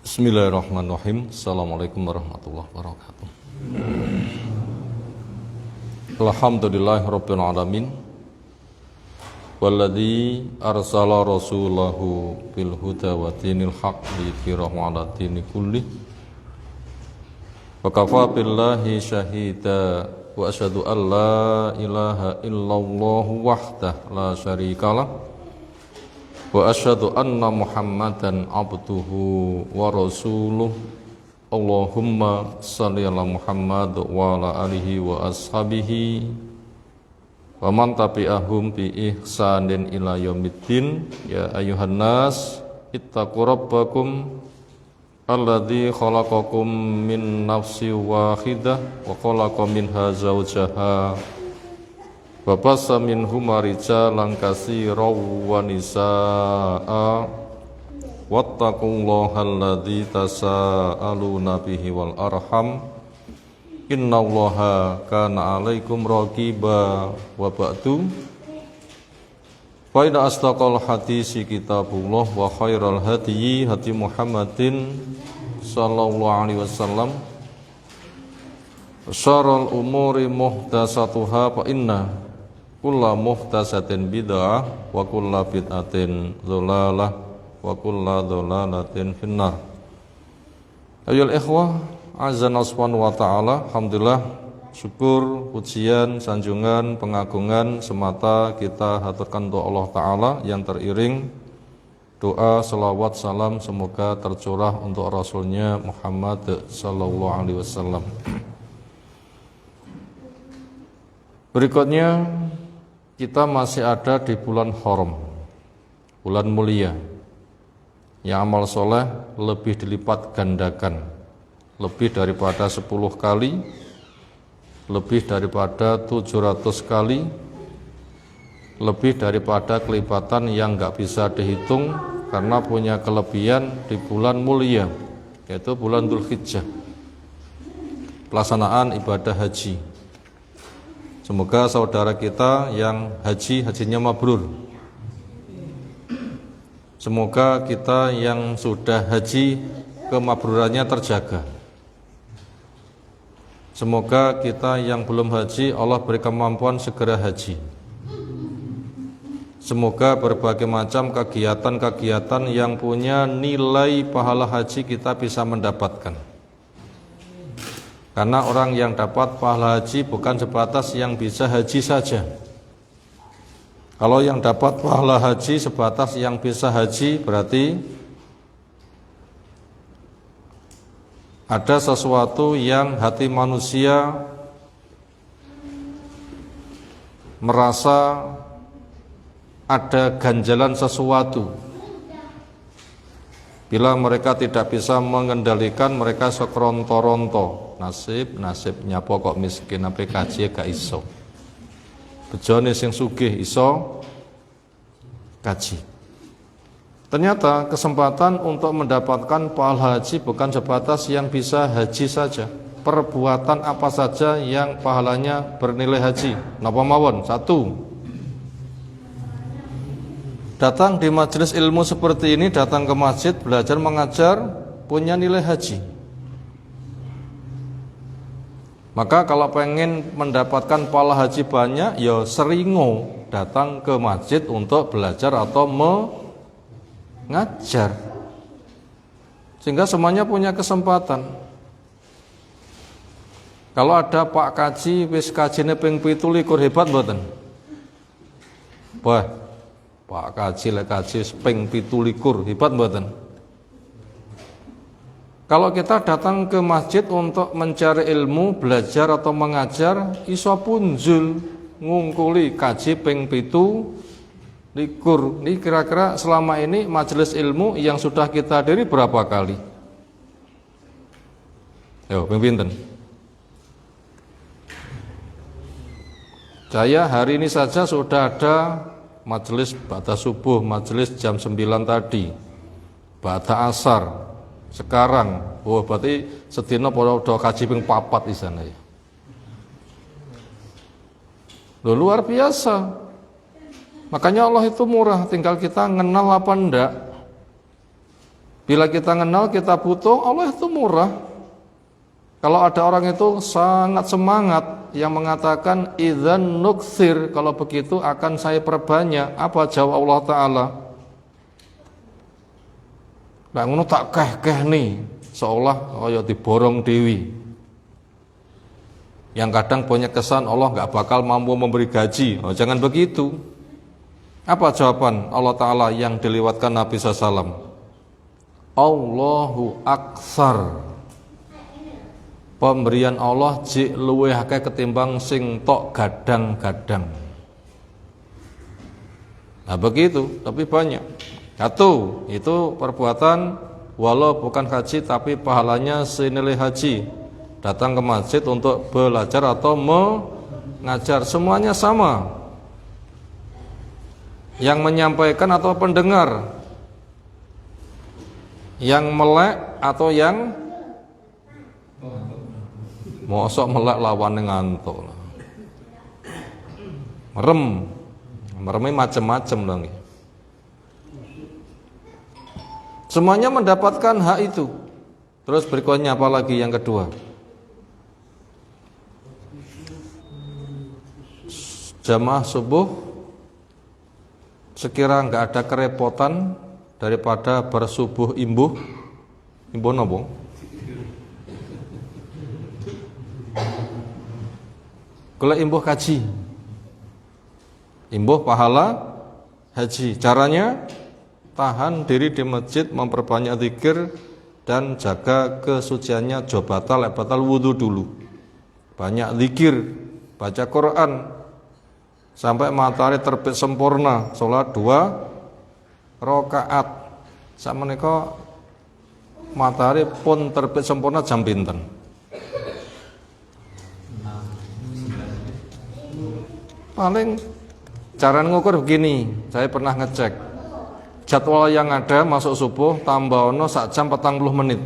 Bismillahirrahmanirrahim. Assalamualaikum warahmatullahi wabarakatuh. Alhamdulillahirabbil alamin. Walladzi arsala rasulahu bil huda wa dinil haqq liyudhhirahu 'ala dini kulli. Wa kafa billahi syahida wa asyhadu an la ilaha illallah wahdahu la syarikalah. Wa asyhadu anna Muhammadan abduhu wa rasuluh. Allahumma shalli ala Muhammad wa ala alihi wa ashabihi wa man tabi'ahum bi ihsanin ila yaumiddin. Ya ayyuhan nas ittaqu rabbakum alladzi khalaqakum min nafsin wahidah wa khalaqa minha zawjaha wa bassa minhuma rijalan katsiran wa nisaa'a wattaqullaha alladzi tasaaluna bihi wal arham innallaha kana 'alaikum raqiba. Wa ba'du, fa inna asdaqal hadisi kitabullah wa khairal hadyi hadi Muhammadin sallallahu alaihi wasallam syarrul umuri muhdatsatuha fa inna kulla muhdatsatin bid'ah wa kulla bid'atin dhalalah wa kulla dhalalatin finnar. Ayyuhal ikhwah, azza subhanahu wa ta'ala, alhamdulillah, syukur, pujian, sanjungan, pengagungan semata kita haturkan untuk Allah Ta'ala yang teriring doa, salawat, salam semoga tercurah untuk Rasulnya Muhammad sallallahu alaihi wasallam. Berikutnya kita masih ada di bulan haram, bulan mulia, yang amal soleh lebih dilipat gandakan, lebih daripada 10 kali, lebih daripada 700 kali, lebih daripada kelipatan yang nggak bisa dihitung karena punya kelebihan di bulan mulia, yaitu bulan Dzulhijjah, pelaksanaan ibadah haji. Semoga saudara kita yang hajinya mabrur. Semoga kita yang sudah haji kemabrurannya terjaga. Semoga kita yang belum haji Allah beri kemampuan segera haji. Semoga berbagai macam kegiatan-kegiatan yang punya nilai pahala haji kita bisa mendapatkan. Karena orang yang dapat pahala haji bukan sebatas yang bisa haji saja. Kalau yang dapat pahala haji sebatas yang bisa haji, berarti ada sesuatu yang hati manusia merasa ada ganjalan sesuatu. Bila mereka tidak bisa mengendalikan, mereka sekronto-ronto. Nasibnya pokok miskin, sampai kaji gak iso. Bejone sing sugih iso kaji. Ternyata kesempatan untuk mendapatkan pahala haji bukan sebatas yang bisa haji saja. Perbuatan apa saja yang pahalanya bernilai haji. Napa mawon? 1, datang di majelis ilmu seperti ini, datang ke masjid, belajar mengajar, punya nilai haji. Maka kalau pengen mendapatkan pahala haji banyak, ya seringo datang ke masjid untuk belajar atau mengajar. Sehingga semuanya punya kesempatan. Kalau ada Pak Kaji, wis kajine ping 17 hebat mboten? Wah, Pak Kaji lek kaji ping 17 hebat mboten? Kalau kita datang ke masjid untuk mencari ilmu, belajar atau mengajar, iso punjul ngungkuli kaji ping 17. Ini kira-kira selama ini majelis ilmu yang sudah kita hadiri berapa kali? Yo, ping pinten? Saya hari ini saja sudah ada majelis ba'da subuh, majelis jam 9 tadi, ba'da asar. Sekarang, berarti sedina padha kaji ping 4 di sana ya. Luar biasa. Makanya Allah itu murah, tinggal kita ngenal apa enggak. Bila kita kenal, kita butuh, Allah itu murah. Kalau ada orang itu sangat semangat yang mengatakan idzan nukthir, kalau begitu akan saya perbanyak. Apa jawab Allah Ta'ala? Nah, ngono tak keh-keh nih, seolah kaya diborong dewi. Yang kadang punya kesan Allah nggak bakal mampu memberi gaji. Oh, jangan begitu. Apa jawaban Allah Ta'ala yang dilewatkan Nabi SAW? Allahu aksar. Pemberian Allah jik luwih akeh ketimbang sing tok gadang-gadang. Nah begitu, tapi banyak. Satu, itu perbuatan walau bukan haji tapi pahalanya senilai haji. Datang ke masjid untuk belajar atau mengajar, semuanya sama. Yang menyampaikan atau pendengar, yang melek atau yang mosok melek lawan ngantuk. Meremnya macam-macam lagi. Semuanya mendapatkan hak itu. Terus berikutnya apa lagi yang kedua? Jamaah subuh sekira nggak ada kerepotan daripada bersubuh imbuh napa? Kalau imbuh kaji, imbuh pahala haji. Caranya tahan diri di masjid, memperbanyak zikir dan jaga kesuciannya. Batal wudu dulu. Banyak zikir, baca Quran sampai matahari terbit sempurna. Sholat 2 rakaat. Sakmenika matahari pun terbit sempurna jam pinten? Paling cara ngukur begini, saya pernah ngecek jadwal yang ada masuk subuh tambah ono sak jam 40 menit.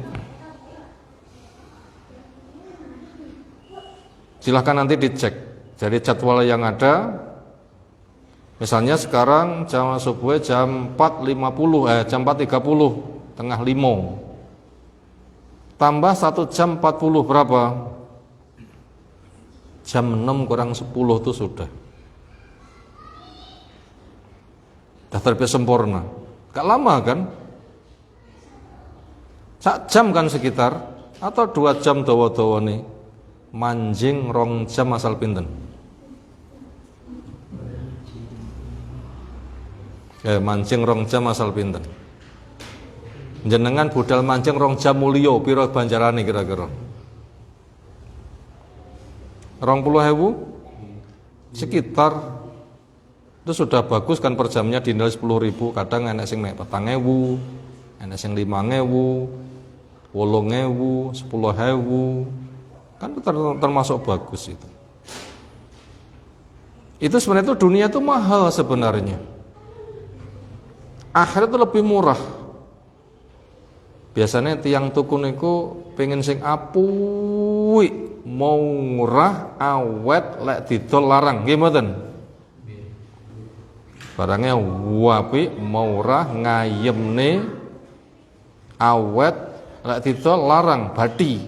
Silahkan nanti dicek. Jadi jadwal yang ada, misalnya sekarang jam subuh jam 4.50, jam 4.30, tengah 5. Tambah 1 jam 40 berapa? Jam 6 kurang 10 itu sudah terbit sempurna. Gak lama kan? Sak jam kan sekitar, atau 2 jam dawa-dawa nih. Manjing 2 jam asal pinten? Mancing 2 jam asal pinten? Jenengan budal mancing 2 jam mulio piro banjarane kira-kira? 20.000 sekitar. Itu sudah bagus kan, per jamnya dinilai 10.000. Kadang enek sing mek 4.000, enek sing 5.000, 8.000, 10.000. Kan termasuk bagus itu. Itu sebenarnya itu dunia itu mahal sebenarnya. Akhirat itu lebih murah. Biasanya tiang tuku niku pengen sing apui, mau murah, awet, lek didol larang. Nggih mboten? Barangnya wapi, murah, ngayemne, awet, lek didol larang, badi.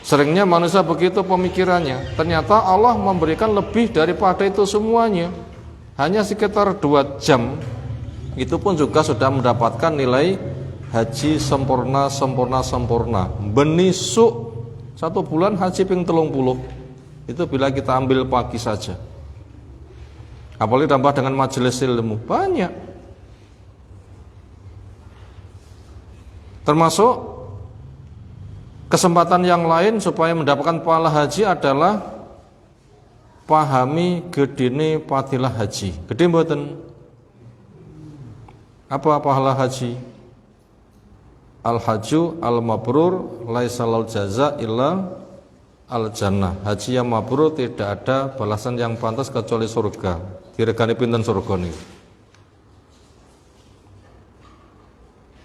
Seringnya manusia begitu pemikirannya. Ternyata Allah memberikan lebih daripada itu semuanya. Hanya sekitar 2 jam, itu pun juga sudah mendapatkan nilai haji sempurna. Benisuk 1 bulan haji ping 30. Itu bila kita ambil pagi saja. Apalagi tambah dengan majelis ilmu, banyak. Termasuk kesempatan yang lain supaya mendapatkan pahala haji adalah pahami gedene fadilah haji. Gede mboten? Apa pahala haji? Al-haju al-mabrur laisa lal jaza illa al-jannah. Haji yang mabrur tidak ada balasan yang pantas kecuali surga. Diregani pinten surga niku?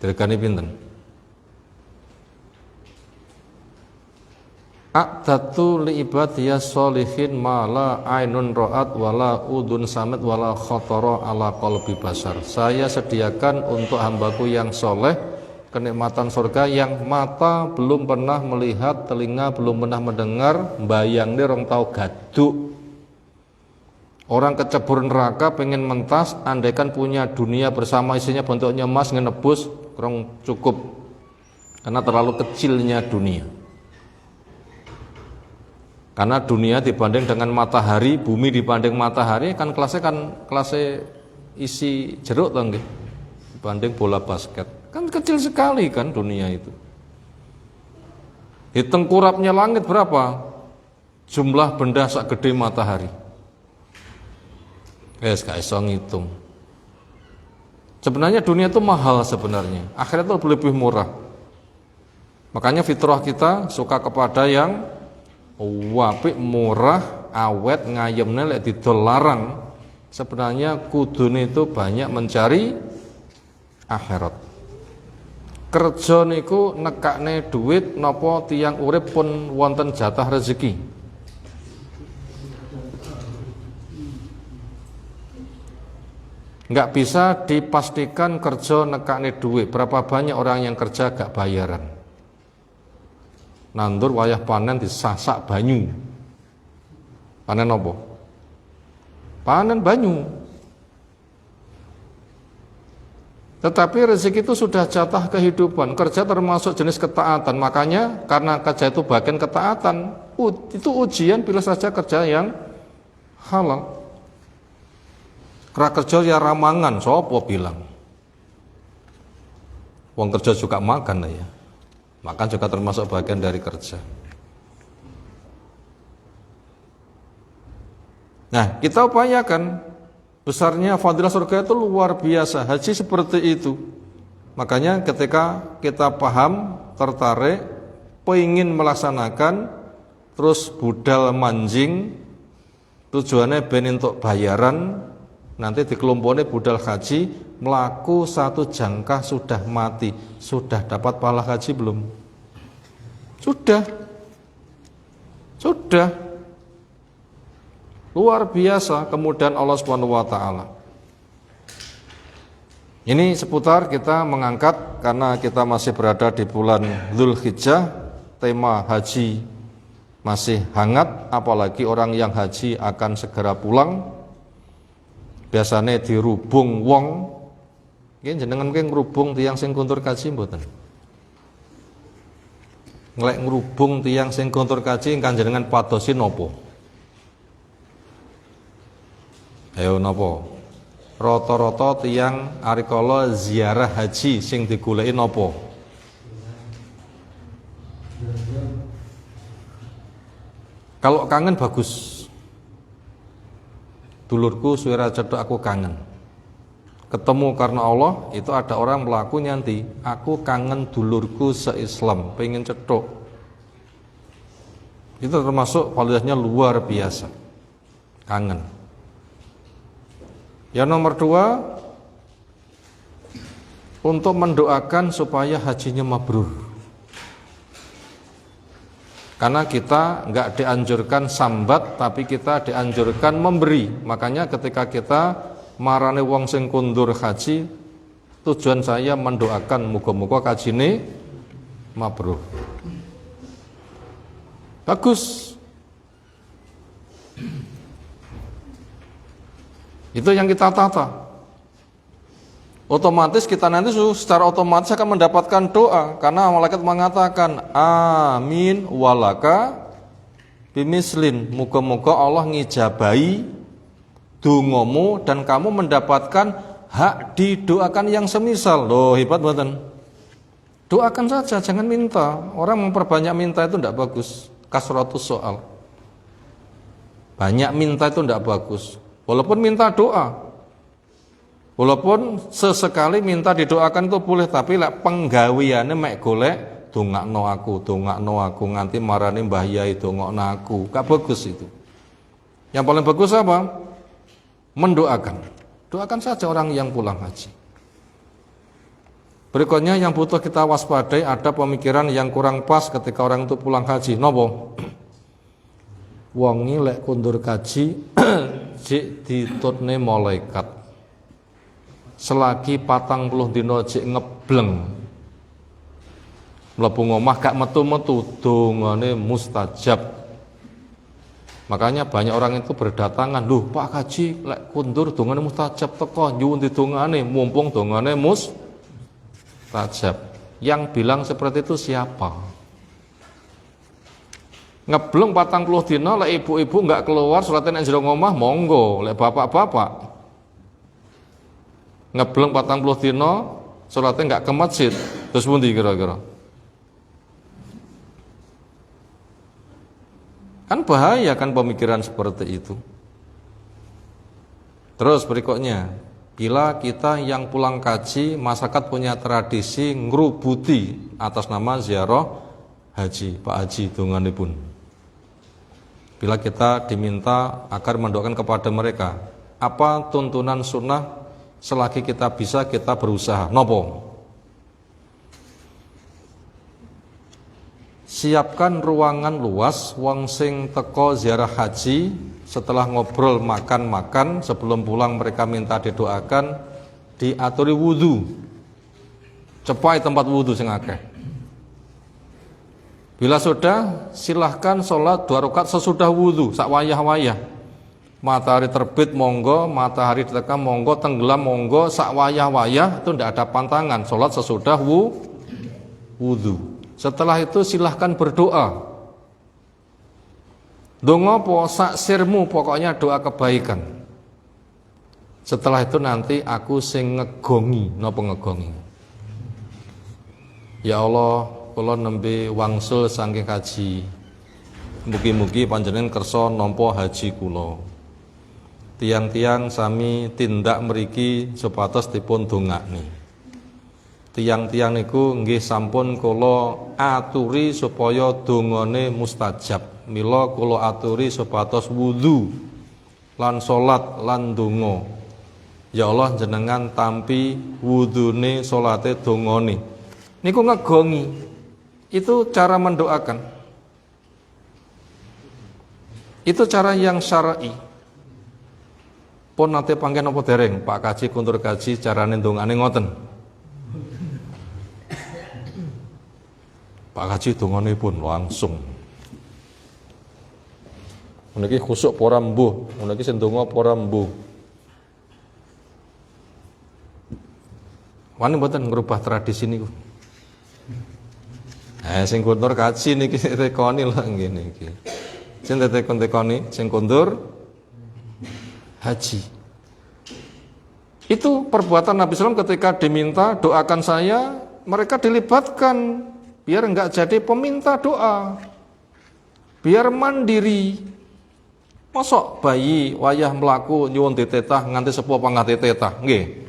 Diregani pinten? a'datu li ibadiyas sholihin ma la ainun ra'at wala udun samit wala khatara ala qalbi basar. Saya sediakan untuk hambaku yang soleh kenikmatan surga yang mata belum pernah melihat, telinga belum pernah mendengar, bayang rong tau gaduk. Orang kecebur neraka pengen mentas, andaikan punya dunia bersama isinya bentuknya emas ngenebus kurang cukup, karena terlalu kecilnya dunia. Karena dunia dibanding dengan matahari, bumi dibanding matahari kan kelasnya isi jeruk toh nggih. Dibanding bola basket. Kan kecil sekali kan dunia itu. Di tengkurapnya langit berapa? Jumlah benda sak gede matahari. Gak iso ngitung. Sebenarnya dunia itu mahal sebenarnya. Akhirat itu lebih murah. Makanya fitrah kita suka kepada yang wapik, murah, awet, ngayemne lek didol larang. Sebenarnya kudune itu banyak mencari akhirat. Kerja niku nekakne duit napa tiyang urip pun wonten jatah rezeki. Enggak bisa dipastikan kerja nekakne duit. Berapa banyak orang yang kerja gak bayaran. Nandur wayah panen disasak banyu. Panen apa? Panen banyu. Tetapi rezeki itu sudah jatah kehidupan. Kerja termasuk jenis ketaatan. Makanya karena kerja itu bagian ketaatan, itu ujian pilih saja kerja yang halal. Kera kerja ya ramangan, sopo bilang. Wong kerja juga makan lah ya. Makan juga termasuk bagian dari kerja. Nah, kita upayakan. Besarnya fadilah surga itu luar biasa. Haji seperti itu. Makanya ketika kita paham, tertarik, pengen melaksanakan, terus budal manjing, tujuannya ben untuk bayaran, nanti dikelompoknya budal haji, melaku satu jangkah sudah mati. Sudah dapat pahala haji belum? Sudah. Luar biasa kemudian Allah Subhanahu wa taala. Ini seputar kita mengangkat karena kita masih berada di bulan Dzulhijjah, tema haji masih hangat, apalagi orang yang haji akan segera pulang. Biasanya dirubung wong. Nggih jenengan ki ngrubung tiyang sing kontur kaji mboten? Nglek ngrubung tiyang sing kontur kaji kan jenengan padosi napa? Ayo napa? Rata-rata tiyang arikala ziarah haji sing digoleki napa? Kalau kangen bagus. Dulurku suwira cedhok aku kangen. Ketemu karena Allah, itu ada orang melaku nyanti, aku kangen dulurku se-Islam, pengen cedhok. Itu termasuk kualitasnya luar biasa. Kangen. Yang nomor 2, untuk mendoakan supaya hajinya mabrur. Karena kita enggak dianjurkan sambat, tapi kita dianjurkan memberi. Makanya ketika kita marane wong sing kundur haji, tujuan saya mendoakan muga-muga hajine mabrur. Bagus. Itu yang kita tata. Otomatis kita nanti secara otomatis akan mendapatkan doa. Karena malaikat mengatakan, amin walaka bimislin. Moga-moga Allah ngijabahi dongamu dan kamu mendapatkan hak didoakan yang semisal. Loh, hebat buatan. Doakan saja, jangan minta. Orang memperbanyak minta itu tidak bagus. Kasratus soal. Banyak minta itu tidak bagus. Walaupun minta doa, walaupun sesekali minta didoakan itu boleh, tapi lek penggaweane mek golek dongakno aku nganti marani Mbah Yai dongakno aku. Gak bagus itu. Yang paling bagus apa? Mendoakan. Doakan saja orang yang pulang haji. Berikutnya yang butuh kita waspadai, ada pemikiran yang kurang pas ketika orang itu pulang haji. Nopo? wong lek kundur kaji jek ditutne malaikat. Selagi 40 dina jek ngebleng. Mlebu omah gak metu-metu dongane mustajab. Makanya banyak orang itu berdatangan, "Loh, Pak Kaji lek kundur dongane mustajab teko nyuwun didongane, mumpung dongane mustajab." Yang bilang seperti itu siapa? Ngebleng 40 dina lek ibu-ibu enggak keluar salate nang jero omah monggo, lek bapak-bapak ngebleng 40 dina salate enggak ke masjid, terus pundi kira-kira? Kan bahaya kan pemikiran seperti itu. Terus berikutnya, bila kita yang pulang kaji, masyarakat punya tradisi ngrubuti atas nama ziarah haji, Pak Haji donganipun. Bila kita diminta agar mendoakan kepada mereka, apa tuntunan sunnah selagi kita bisa kita berusaha. Nopo? Siapkan ruangan luas, wong sing teko ziarah haji setelah ngobrol makan-makan sebelum pulang mereka minta didoakan, diaturi wudu. Cepai tempat wudu sing akeh. Bila sudah, silahkan sholat 2 rakaat sesudah wudu, sak wayah-wayah. Matahari terbit monggo, matahari ditekan monggo, tenggelam monggo, sak wayah-wayah itu tidak ada pantangan, sholat sesudah wudu. Setelah itu silahkan berdoa. Donga po sak sirmu, pokoknya doa kebaikan. Setelah itu nanti aku sing ngegongi, napa ngegongi? Ya Allah, kula nembe wangsul saking haji. Mugi-mugi panjenengan kersa nampa haji kula. Tiang-tiang sami tindak mriki supados dipun dongakni. Tiang-tiang niku nggih sampun kula aturi supaya dongane mustajab. Mila kula aturi supados wudu lan salat lan donga. Ya Allah jenengan tampi wudune salate dongane. Niku ngegongi. Itu cara mendoakan. Itu cara yang syar'i. Pun nate panggen apa dereng Pak Kaji kuntur kaji carane ndongane ngoten. Pak Haji dongane pun langsung. Meniki khusuk para mbuh, meniki sing donga para mbuh. Wani mboten ngrubah tradisi niku. Sing kundur kaji niki tekoni lho ngene iki. Sing tekoni sing kundur haji. Itu perbuatan Nabi SAW ketika diminta doakan saya, mereka dilibatkan. Biar enggak jadi peminta doa, biar mandiri. Mosok bayi wayah melaku nyuwun ditetah nganti sepuh panggah ditetah, nggih.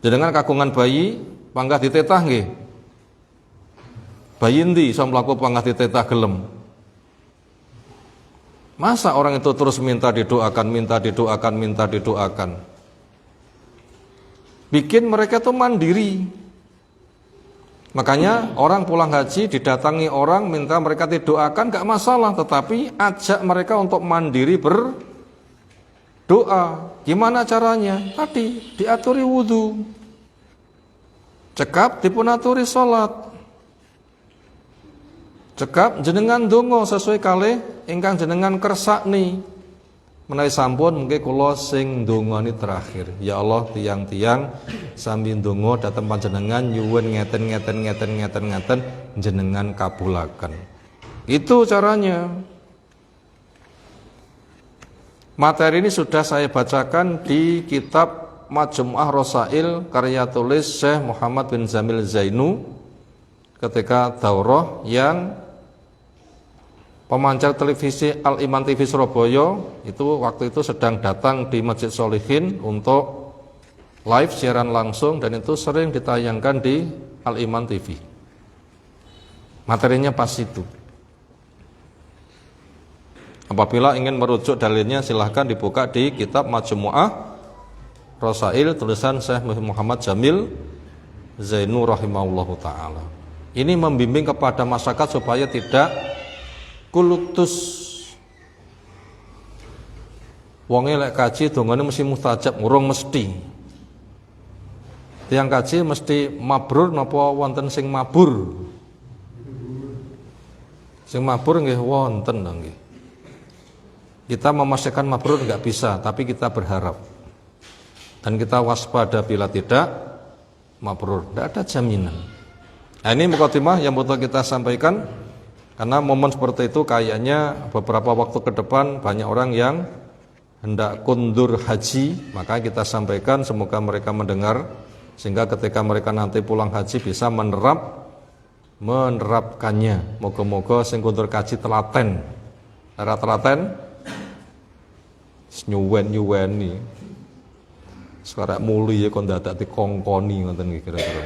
Jenengan kagungan bayi panggah ditetah nggih. Bayi endi iso mlaku panggah ditetah gelem? Masa orang itu terus minta didoakan, minta didoakan, minta didoakan? Bikin mereka tuh mandiri. Makanya orang pulang haji didatangi orang minta mereka didoakan gak masalah, tetapi ajak mereka untuk mandiri berdoa. Gimana caranya? Tadi diaturi wudu, cekap dipunaturi salat, cekap jenengan donga sesuai kalih ingkang jenengan kersakni. Menawi sampun mengke kula sing ndongani terakhir. Ya Allah, tiang-tiang sami ndonga dhateng panjenengan nyuwun ngeten jenengan kabulaken. Itu caranya. Materi ini sudah saya bacakan di kitab Majmu'ah Rasail karya tulis Syekh Muhammad bin Jamil Zainu ketika daurah yang pemancar televisi Al-Iman TV Surabaya itu waktu itu sedang datang di Masjid Sholihin untuk live siaran langsung dan itu sering ditayangkan di Al-Iman TV. Materinya pas itu. Apabila ingin merujuk dalilnya silahkan dibuka di kitab Majmu'ah Rasail tulisan Syekh Muhammad Jamil Zainu rahimahullahu ta'ala. Ini membimbing kepada masyarakat supaya tidak kulutus Wonge lek kaji dongane mesti mustajab, ngurung mesti. Tiang kaji mesti mabrur napa wonten sing mabur? Sing mabur nggih wonten nggih. Kita memastikan mabrur enggak bisa, tapi kita berharap. Dan kita waspada bila tidak mabrur, tidak ada jaminan. Nah, ini mukadimah yang butuh kita sampaikan, karena momen seperti itu kayaknya beberapa waktu ke depan banyak orang yang hendak kundur haji, maka kita sampaikan semoga mereka mendengar, sehingga ketika mereka nanti pulang haji bisa menerapkannya. Moga-moga sing kundur haji telaten. Cara telaten nyuwen-nyuweni. Sekarang muli ya kon dadak dikongkoni ngoten iki kira-kira.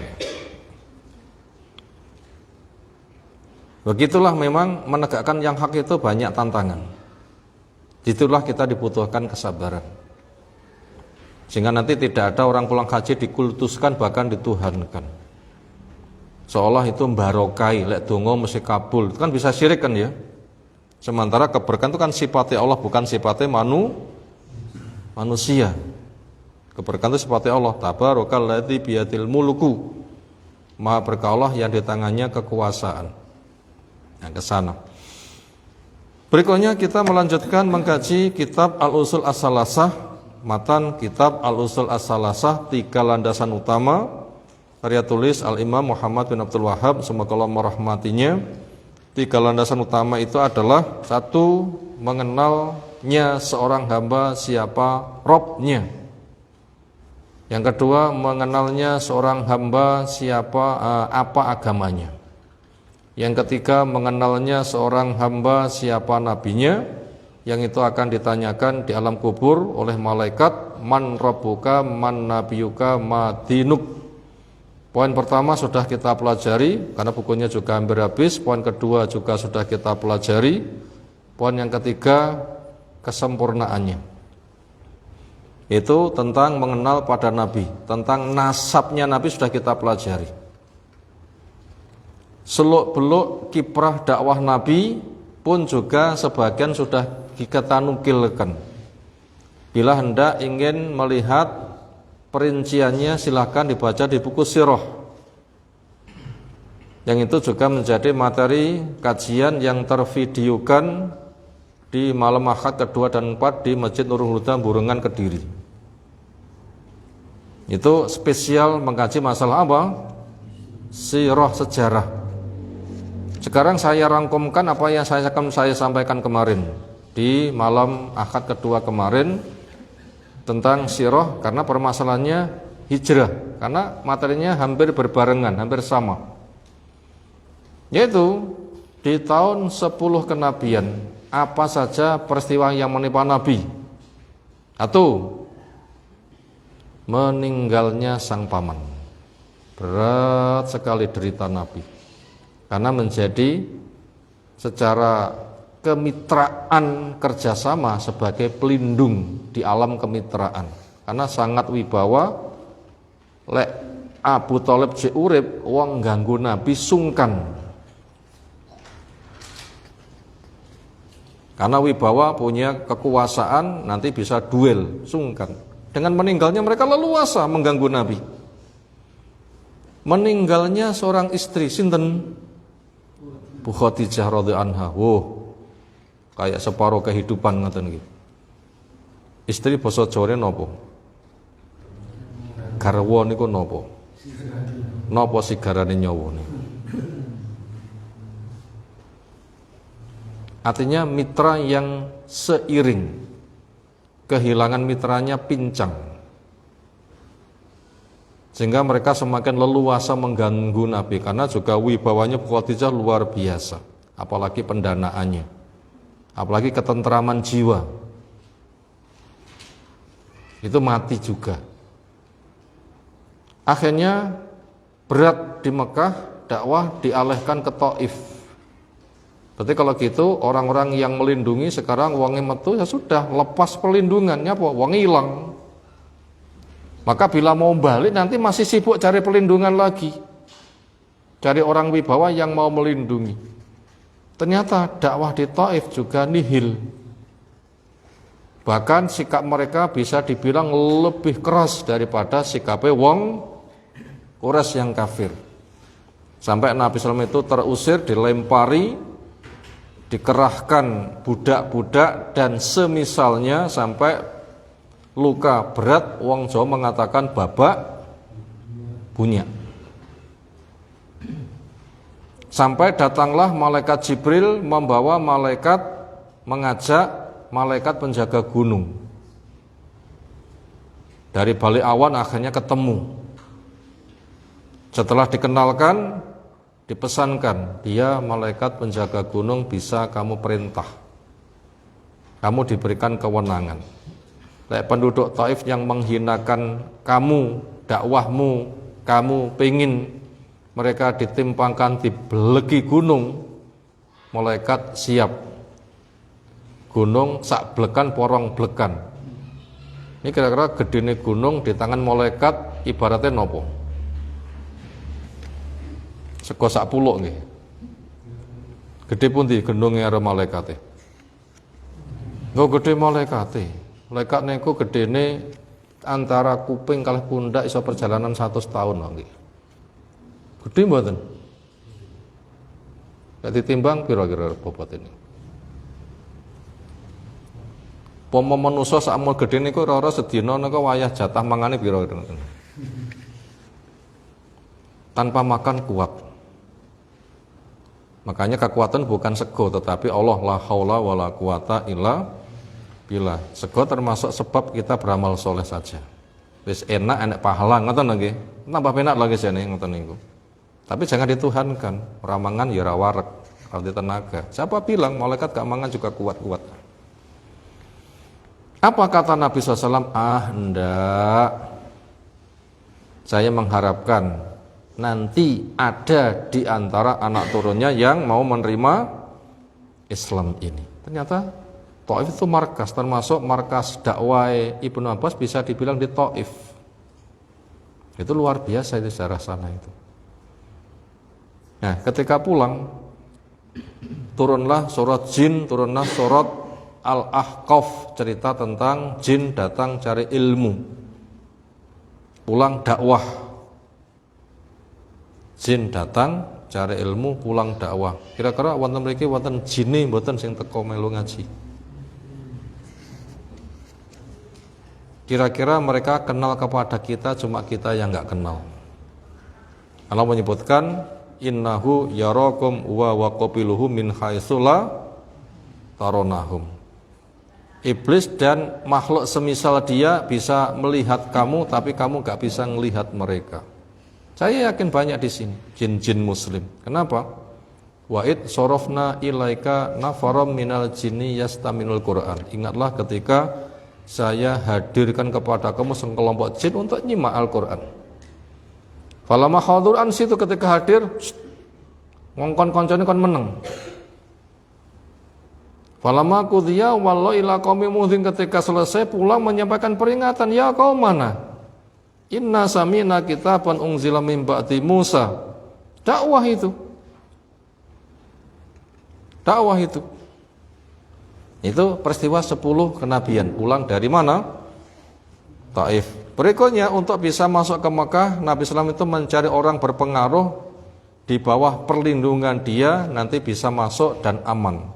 Begitulah memang menegakkan yang hak itu banyak tantangan. Itulah kita dibutuhkan kesabaran. Sehingga nanti tidak ada orang pulang haji dikultuskan bahkan dituhankan. Seolah itu barokai, lek donga mesti kabul. Itu kan bisa syirik kan ya. Sementara keberkahan itu kan sifatnya Allah, bukan sifatnya manusia. Keberkahan itu sifatnya Allah. Tabarakalladzi biyadil mulku. Maha berkah Allah yang di tangannya kekuasaan. Yang ke sana. Berikutnya kita melanjutkan mengkaji kitab Al-Usul As-Salasah, matan kitab Al-Usul As-Salasah, 3 landasan utama, karya tulis Al-Imam Muhammad bin Abdul Wahhab, semoga Allah merahmatinya. 3 landasan utama itu adalah: 1. Mengenalnya seorang hamba siapa Robnya. Yang kedua, mengenalnya seorang hamba siapa apa agamanya. Yang ketiga, mengenalnya seorang hamba siapa nabinya, yang itu akan ditanyakan di alam kubur oleh malaikat, man rabbuka, man nabiyuka, ma dinuk. Poin pertama sudah kita pelajari karena bukunya juga hampir habis. Poin kedua juga sudah kita pelajari. Poin yang ketiga, kesempurnaannya. Itu tentang mengenal pada nabi, tentang nasabnya nabi sudah kita pelajari. Seluk-beluk kiprah dakwah nabi pun juga sebagian sudah kita nukilkan. Bila hendak ingin melihat perinciannya silahkan dibaca di buku sirah. Yang itu juga menjadi materi kajian yang tervideokan di malam Ahad kedua dan 4 di Masjid Nurul Huda Burengan Kediri. Itu spesial mengkaji masalah apa? Sirah, sejarah. Sekarang saya rangkumkan apa yang saya sampaikan kemarin di malam Ahad kedua kemarin tentang sirah, karena permasalahannya hijrah, karena materinya hampir berbarengan, hampir sama. Yaitu di tahun 10 kenabian apa saja peristiwa yang menimpa Nabi? 1. Meninggalnya sang paman. Berat sekali derita Nabi, karena menjadi secara kemitraan kerjasama sebagai pelindung di alam kemitraan, karena sangat wibawa. Lek Abu Thalib jek urip wong ganggu Nabi sungkan, karena wibawa punya kekuasaan nanti bisa duel, sungkan. Dengan meninggalnya mereka leluasa mengganggu Nabi. Meninggalnya seorang istri sinten? Bu Khadijah radhiyallahu anha. Kayak separuh kehidupan ngoten iki. Istri basa Jawane napa? Garwa niku napa? Napa sigarane nyawa niku? Artinya mitra yang seiring. Kehilangan mitranya pincang. Sehingga mereka semakin leluasa mengganggu Nabi, karena juga wibawanya Bu Khadijah luar biasa, apalagi pendanaannya. Apalagi ketentraman jiwa, itu mati juga. Akhirnya berat di Mekah, dakwah dialihkan ke Taif. Berarti kalau gitu orang-orang yang melindungi sekarang wonge metu, ya sudah lepas perlindungannya, wonge hilang. Maka bila mau balik nanti masih sibuk cari perlindungan lagi, cari orang wibawa yang mau melindungi. Ternyata dakwah di Taif juga nihil. Bahkan sikap mereka bisa dibilang lebih keras daripada sikapnya wong Quraisy yang kafir. Sampai Nabi SAW itu terusir, dilempari, dikerahkan budak-budak dan semisalnya sampai luka berat. Wong Jawa mengatakan babak bunyak. Sampai datanglah malaikat Jibril membawa mengajak malaikat penjaga gunung. Dari balik awan akhirnya ketemu. Setelah dikenalkan, dipesankan, dia malaikat penjaga gunung, bisa kamu perintah. Kamu diberikan kewenangan. Kayak penduduk Taif yang menghinakan kamu, dakwahmu, kamu pengin mereka ditimpangkan di belegi gunung, malaikat siap. Gunung sak blekan porong blekan. Ini kira-kira gedene gunung di tangan malaikat ibaratnya nopo? Sego sak puluk nggih. Gede pundi gendonge karo malaikate? Nggo gede malaikate. Malaikat niku gedene antara kuping kalih pundak iso perjalanan 100 tahun nggih. Gede mboten? Nek ditimbang pira-pira bobot ini? Pomo manusa sakmul gedhe niku ora sedina niku wayah jatah mangane pira-pira. Tanpa makan kuat. Makanya kekuatan bukan sego tetapi Allah, la haula wala quwata illa billah. Sego termasuk sebab kita beramal soleh saja. Wis enak pahala ngoten nggih. Tambah penak lagi jane ngoten niku. Tapi jangan dituhankan. Ora mangan ya ora wareg, ora tenaga. Siapa bilang malaikat gak mangan juga kuat-kuat? Apa kata Nabi SAW? Enggak. Saya mengharapkan nanti ada di antara anak turunnya yang mau menerima Islam ini. Ternyata Taif itu markas, termasuk markas dakwah Ibnu Abbas bisa dibilang di Taif. Itu luar biasa itu sejarah sana itu. Nah, ketika pulang, turunlah surat jin, turunlah surat Al-Ahqaf, cerita tentang jin datang cari ilmu, pulang dakwah. Jin datang cari ilmu, pulang dakwah. Kira-kira wonten mriki wonten jine mboten sing teko melu ngaji? Kira-kira mereka kenal kepada kita, cuma kita yang enggak kenal. Allah menyebutkan innahu yarakum wa qabiluhu min haitsu la taronahum. Iblis dan makhluk semisal dia bisa melihat kamu, tapi kamu gak bisa melihat mereka. Saya yakin banyak di sini jin-jin muslim. Kenapa? Wa'id sorofna ilaika nafaram minal jinni yastaminul Qur'an. Ingatlah ketika saya hadirkan kepada kamu sekelompok jin untuk nyimak Al-Qur'an. Falamma hadur an situ, ketika hadir ngongkon koncone kon meneng. Falamma qudhiya wallahu ila qaumi mudhin, ketika selesai pulang menyampaikan peringatan, ya kaum mana? Inna sami'na kitaban unzila min ba'di Musa. Dakwah itu. Dakwah itu. Itu peristiwa 10 kenabian, pulang dari mana? Taif. Berikutnya untuk bisa masuk ke Mekah, Nabi SAW itu mencari orang berpengaruh di bawah perlindungan dia, nanti bisa masuk dan aman.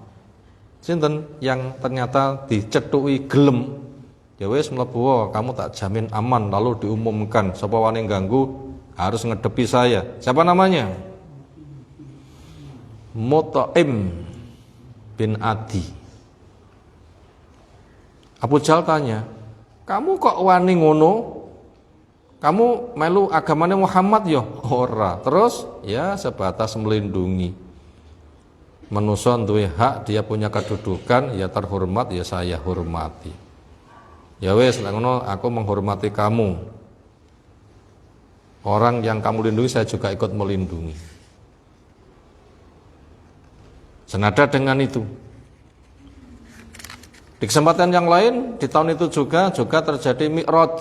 Sinten yang ternyata dicethui gelem, ya wis mlebu, kamu tak jamin aman, lalu diumumkan sapa wani ganggu harus ngedepi saya. Siapa namanya? Mut'im bin Adi. Abu Jahal tanya, kamu kok wani ngono? Kamu melu agamanya Muhammad ya? Ora. Terus ya sebatas melindungi. Manusia duwe hak, dia punya kedudukan, ya terhormat, ya saya hormati. Ya wes, nek ngono aku menghormati kamu. Orang yang kamu lindungi saya juga ikut melindungi. Senada dengan itu, di kesempatan yang lain di tahun itu juga terjadi Mi'raj.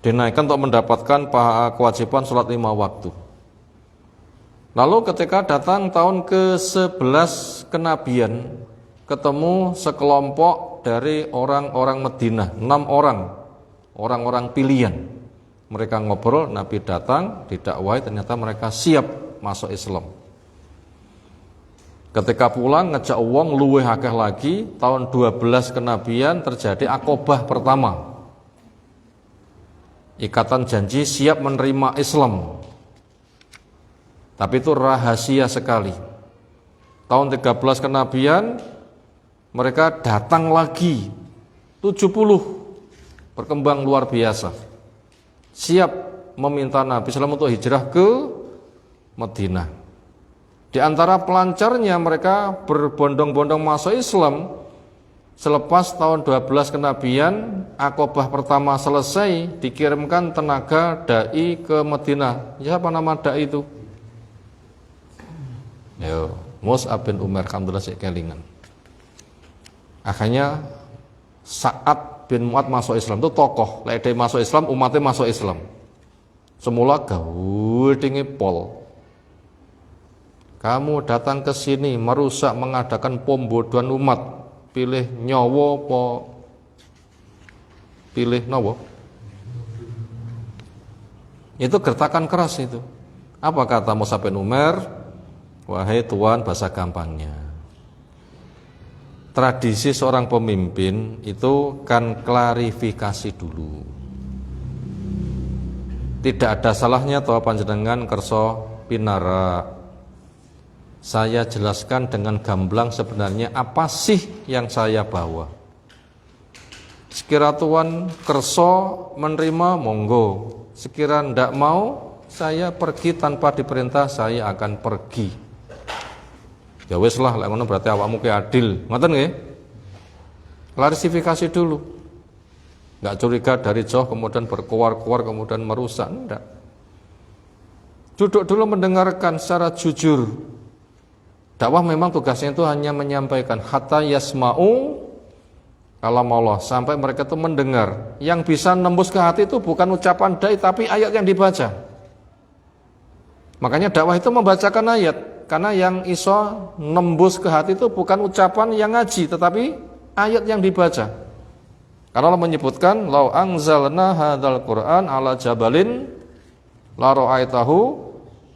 Dinaikkan untuk mendapatkan kewajiban sholat 5 waktu. Lalu ketika datang tahun ke-11 kenabian, ketemu sekelompok dari orang-orang Madinah, 6 orang pilihan. Mereka ngobrol, Nabi datang, didakwai, ternyata mereka siap masuk Islam. Ketika pulang ngejak uang luweh akeh lagi, tahun 12 kenabian terjadi Aqobah pertama. Ikatan janji siap menerima Islam. Tapi itu rahasia sekali. Tahun 13 kenabian mereka datang lagi 70, berkembang luar biasa. Siap meminta Nabi SAW untuk hijrah ke Madinah. Di antara pelancarnya mereka berbondong-bondong masuk Islam. Selepas tahun 12 kenabian, Aqobah pertama selesai, dikirimkan tenaga dai ke Madinah. Ya, apa nama dai itu? Yo, Mus'ab bin Umair, alhamdulillah saya kelingan. Akhirnya Sa'ad bin Mu'ad masuk Islam, itu tokoh. Lek dia masuk Islam, umatnya masuk Islam. Semula gaudinge pol. Kamu datang ke sini merusak, mengadakan pembodohan umat. Pilih nyawa apa pilih nawa? Itu gertakan keras itu. Apa kata Mus'ab bin Umair? Wahai Tuan, bahasa gampangnya. Tradisi seorang pemimpin itu kan klarifikasi dulu. Tidak ada salahnya toh panjenengan kerso pinara. Saya jelaskan dengan gamblang sebenarnya apa sih yang saya bawa. Sekira Tuan kerso menerima, monggo. Sekira ndak mau, saya pergi tanpa diperintah, saya akan pergi. Ya wis lah, lek ngono berarti awakmu ki adil. Ngoten nggih? Klarifikasi dulu. Enggak curiga dari jauh kemudian berkuar-kuar kemudian merusak, enggak. Duduk dulu mendengarkan secara jujur. Dakwah memang tugasnya itu hanya menyampaikan hatta yasma'u kalam Allah, sampai mereka itu mendengar. Yang bisa nembus ke hati itu bukan ucapan dai tapi ayat yang dibaca. Makanya dakwah itu membacakan ayat. Karena yang iso nembus ke hati itu bukan ucapan yang ngaji, tetapi ayat yang dibaca. Karena Allah menyebutkan, lau anzalna hadzal Qur'an ala jabalin la ra'aitahu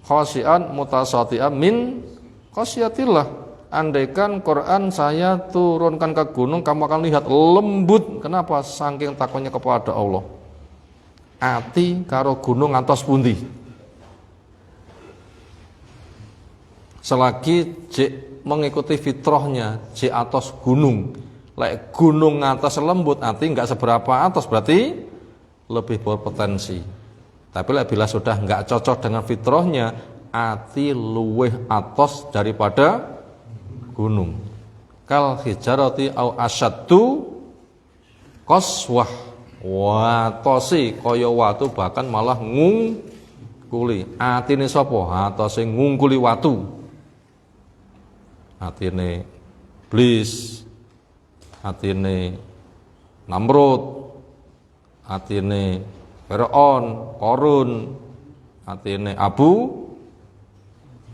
khashi'an mutasati'an min khasyatillah. Andaikan Quran saya turunkan ke gunung, kamu akan lihat lembut. Kenapa? Saking takutnya kepada Allah. Ati karo gunung ngantos pundi. Selagi jek mengikuti fitrahnya, jek atas gunung. Lek gunung atas lembut, nanti enggak seberapa atas, berarti lebih berpotensi. Tapi lek bila sudah enggak cocok dengan fitrahnya, ati luweh atas daripada gunung. Kal hijarati au asyaddu qaswah. Watosi kaya watu bahkan malah ngungkuli. Atine sapa? Atose ngungkuli watu. Atine Iblis, atine Namrud, atine Fir'aun, Qarun, atine Abu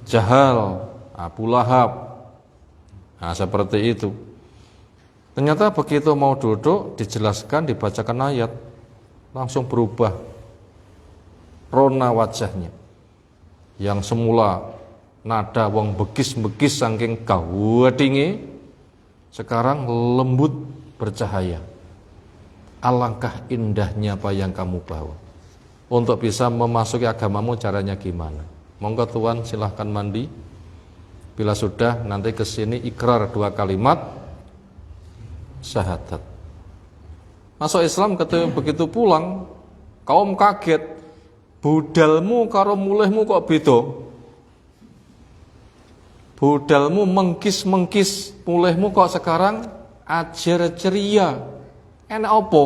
Jahal, Abu Lahab. Nah, seperti itu. Ternyata begitu mau duduk, dijelaskan, dibacakan ayat, langsung berubah rona wajahnya. Yang semula nada wong begis-begis saking gawadinge, sekarang lembut bercahaya. Alangkah indahnya apa yang kamu bawa. Untuk bisa memasuki agamamu caranya gimana? Monggo Tuan silahkan mandi. Bila sudah nanti ke sini ikrar 2 kalimat syahadat. Masuk Islam begitu pulang, kaum kaget. Budalmu karo mulihmu kok beda? Budalmu mengkis-mengkis, mulihmu kok sekarang ajar ceria. Enak apa?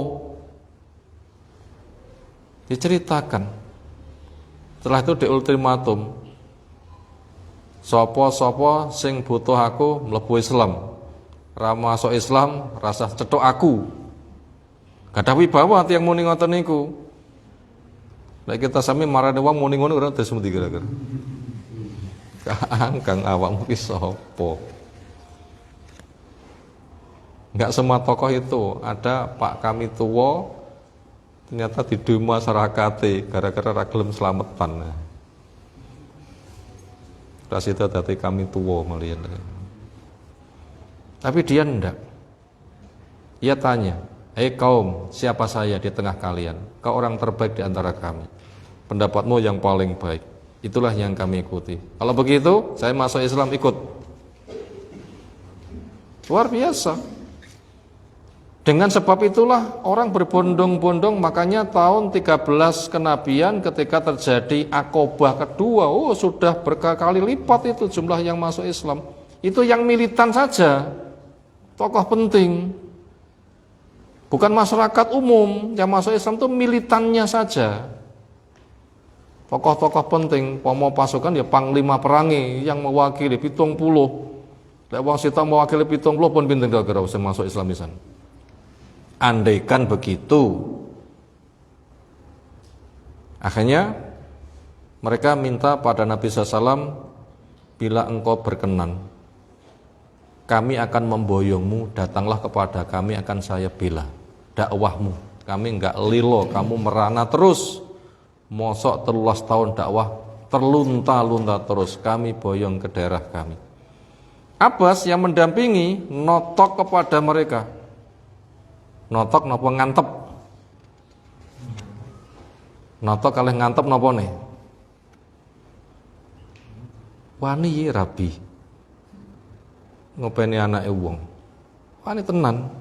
Diceritakan. Setelah itu di ultimatum. Sopo-sopo sing butuh aku mlebu Islam. Ra masuk Islam rasa cethuk aku. Gadah wibawa tiyang muni ngoten niku. Lek kita sami marani wong muni ngono ora terus mesti kira-kira. Kang awakmu ki sapa? Enggak semua tokoh itu. Ada Pak Kami Tuwo, ternyata di demo masyarakat gara-gara ragilem selamatan. Terus itu tadi Kami Tuwo melihat. Tapi dia enggak. Ia tanya, kaum, siapa saya di tengah kalian? Kau orang terbaik di antara kami. Pendapatmu yang paling baik. Itulah yang kami ikuti. Kalau begitu, saya masuk Islam ikut. Luar biasa. Dengan sebab itulah orang berbondong-bondong, makanya tahun 13 kenabian ketika terjadi Aqobah kedua, sudah berkali lipat itu jumlah yang masuk Islam. Itu yang militan saja, tokoh penting. Bukan masyarakat umum, yang masuk Islam itu militannya saja. Tokoh-tokoh penting, pomo pasukan ya panglima perangi yang mewakili 70. Lek wong sita mewakili 70 pun pinten kira-kira sing masuk Islam pisan. Andaikan begitu, akhirnya mereka minta pada Nabi SAW, bila engkau berkenan, kami akan memboyongmu, datanglah kepada kami, akan saya bela dakwahmu. Kami enggak lilo, kamu merana terus, mosok 13 tahun dakwah terlunta-lunta terus, kami boyong ke daerah kami. Abbas yang mendampingi notok kepada mereka. Notok napa ngantep? Notok kalih ngantep napa nih? Wani rabi. Ngopeni anake wong. Wani tenan.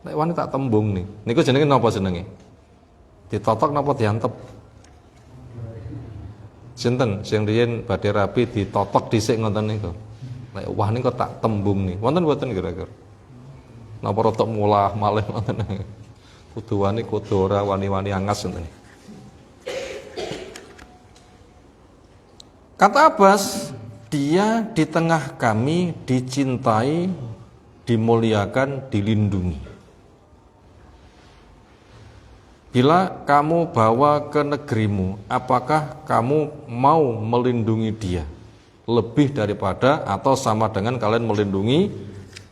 Nek wani tak tembung nih. Niku jenenge napa jenenge? Ditotok napa diantep? Sinten sing riyen badhe rabi ditotok dhisik ngoten niku. Nek wah niku tak tembung nih. Wonten mboten kira-kira? Napa rotok mulah malih ngoten. Kudu wani kudu ora wani-wani angas ngoten. Kata Abbas, dia di tengah kami dicintai, dimuliakan, dilindungi. Bila kamu bawa ke negerimu, apakah kamu mau melindungi dia lebih daripada atau sama dengan kalian melindungi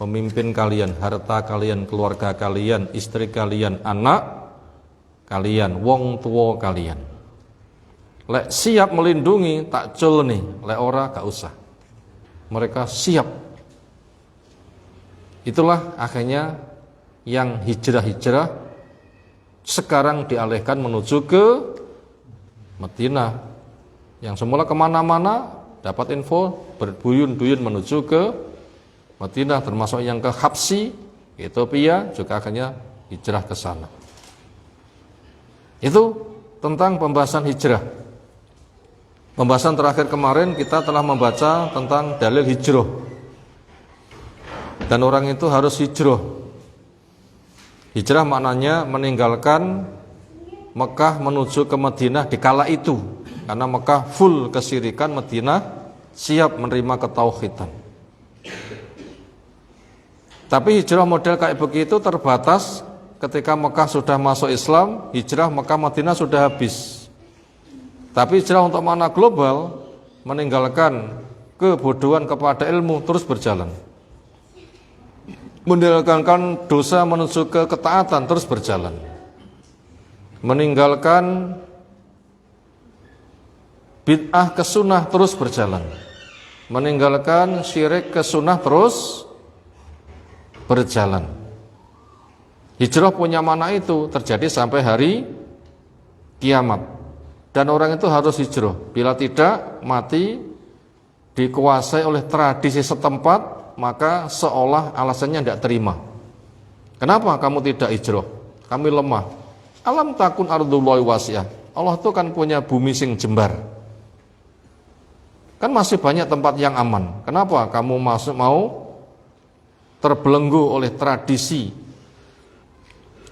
pemimpin kalian, harta kalian, keluarga kalian, istri kalian, anak kalian, wong tua kalian? Lek siap melindungi, tak cul nih, lek ora gak usah. Mereka siap. Itulah akhirnya yang hijrah-hijrah sekarang dialihkan menuju ke Madinah. Yang semula kemana-mana dapat info berbuyun-buyun menuju ke Madinah, termasuk yang ke Habsi, Ethiopia, juga akhirnya hijrah ke sana. Itu tentang pembahasan hijrah. Pembahasan terakhir kemarin kita telah membaca tentang dalil hijrah. Dan orang itu harus hijrah. Hijrah maknanya meninggalkan Mekah menuju ke Madinah di kala itu. Karena Mekah full kesyirikan, Madinah siap menerima ketauhidan. Tapi hijrah model kayak begitu terbatas ketika Mekah sudah masuk Islam, hijrah Mekah Madinah sudah habis. Tapi hijrah untuk makna global, meninggalkan kebodohan kepada ilmu, terus berjalan. Meninggalkan dosa menuju ke ketaatan, terus berjalan. Meninggalkan bid'ah ke sunnah, terus berjalan. Meninggalkan syirik ke sunnah, terus berjalan. Hijrah punya makna itu terjadi sampai hari kiamat. Dan orang itu harus hijrah. Bila tidak, mati dikuasai oleh tradisi setempat, maka seolah alasannya tidak terima. Kenapa kamu tidak hijrah? Kami lemah. Alam takun ardullahi wasi'ah. Allah itu kan punya bumi sing jembar. Kan masih banyak tempat yang aman. Kenapa kamu mau terbelenggu oleh tradisi?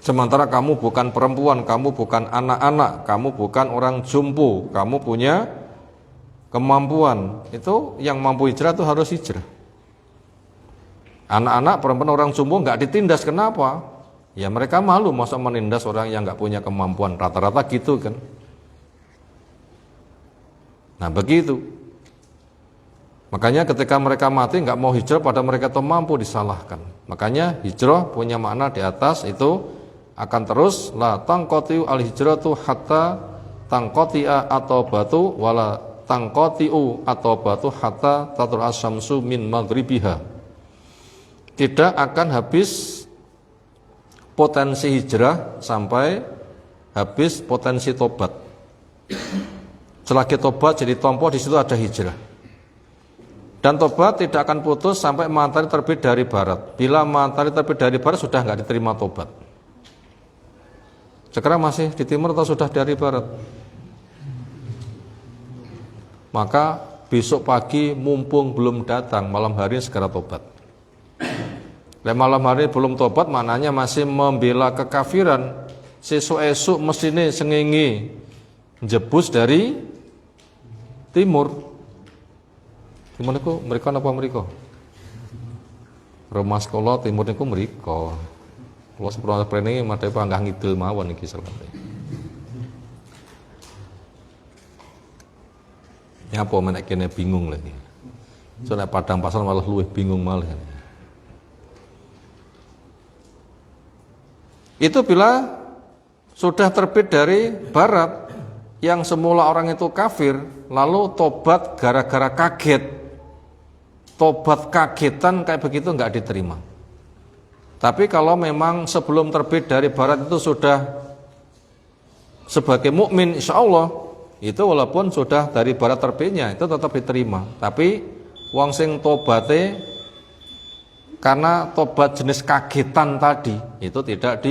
Sementara kamu bukan perempuan, kamu bukan anak-anak, kamu bukan orang jompo, kamu punya kemampuan. Itu yang mampu hijrah itu harus hijrah. Anak-anak, perempuan, orang jompo nggak ditindas, kenapa? Ya mereka malu masa menindas orang yang nggak punya kemampuan. Rata-rata gitu kan. Nah begitu. Makanya ketika mereka mati nggak mau hijrah pada mereka itu mampu, disalahkan. Makanya hijrah punya makna di atas itu akan terus la tangqatiu al hijratu hatta tangqatia atau batu wala tangqatiu atau batu hatta tatul asyamsu min maghribiha. Tidak akan habis potensi hijrah sampai habis potensi tobat. Selagi tobat jadi tompo, di situ ada hijrah. Dan tobat tidak akan putus sampai matahari terbit dari barat. Bila matahari terbit dari barat sudah nggak diterima tobat. Sekarang masih di timur atau sudah dari barat? Maka besok pagi mumpung belum datang, malam hari segera tobat. Malam hari belum tobat maknanya masih membela kekafiran. Sesuk-esuk mestine sengenge jebus dari timur. Timur niku mriko napa mriko? Rumah sekolah timur niku mriko. Kula sepurane prene madhe panggah ngidul mawon iki selate. Ya apa menek kene bingung lagi. Soalnya Padang Pasar malah luwih bingung malah. Itu bila sudah terbit dari barat, yang semula orang itu kafir, lalu tobat gara-gara kaget. Tobat kagetan kayak begitu nggak diterima. Tapi kalau memang sebelum terbit dari barat itu sudah sebagai mukmin, insya Allah itu walaupun sudah dari barat terbitnya itu tetap diterima. Tapi wong sing tobate karena tobat jenis kagetan tadi itu tidak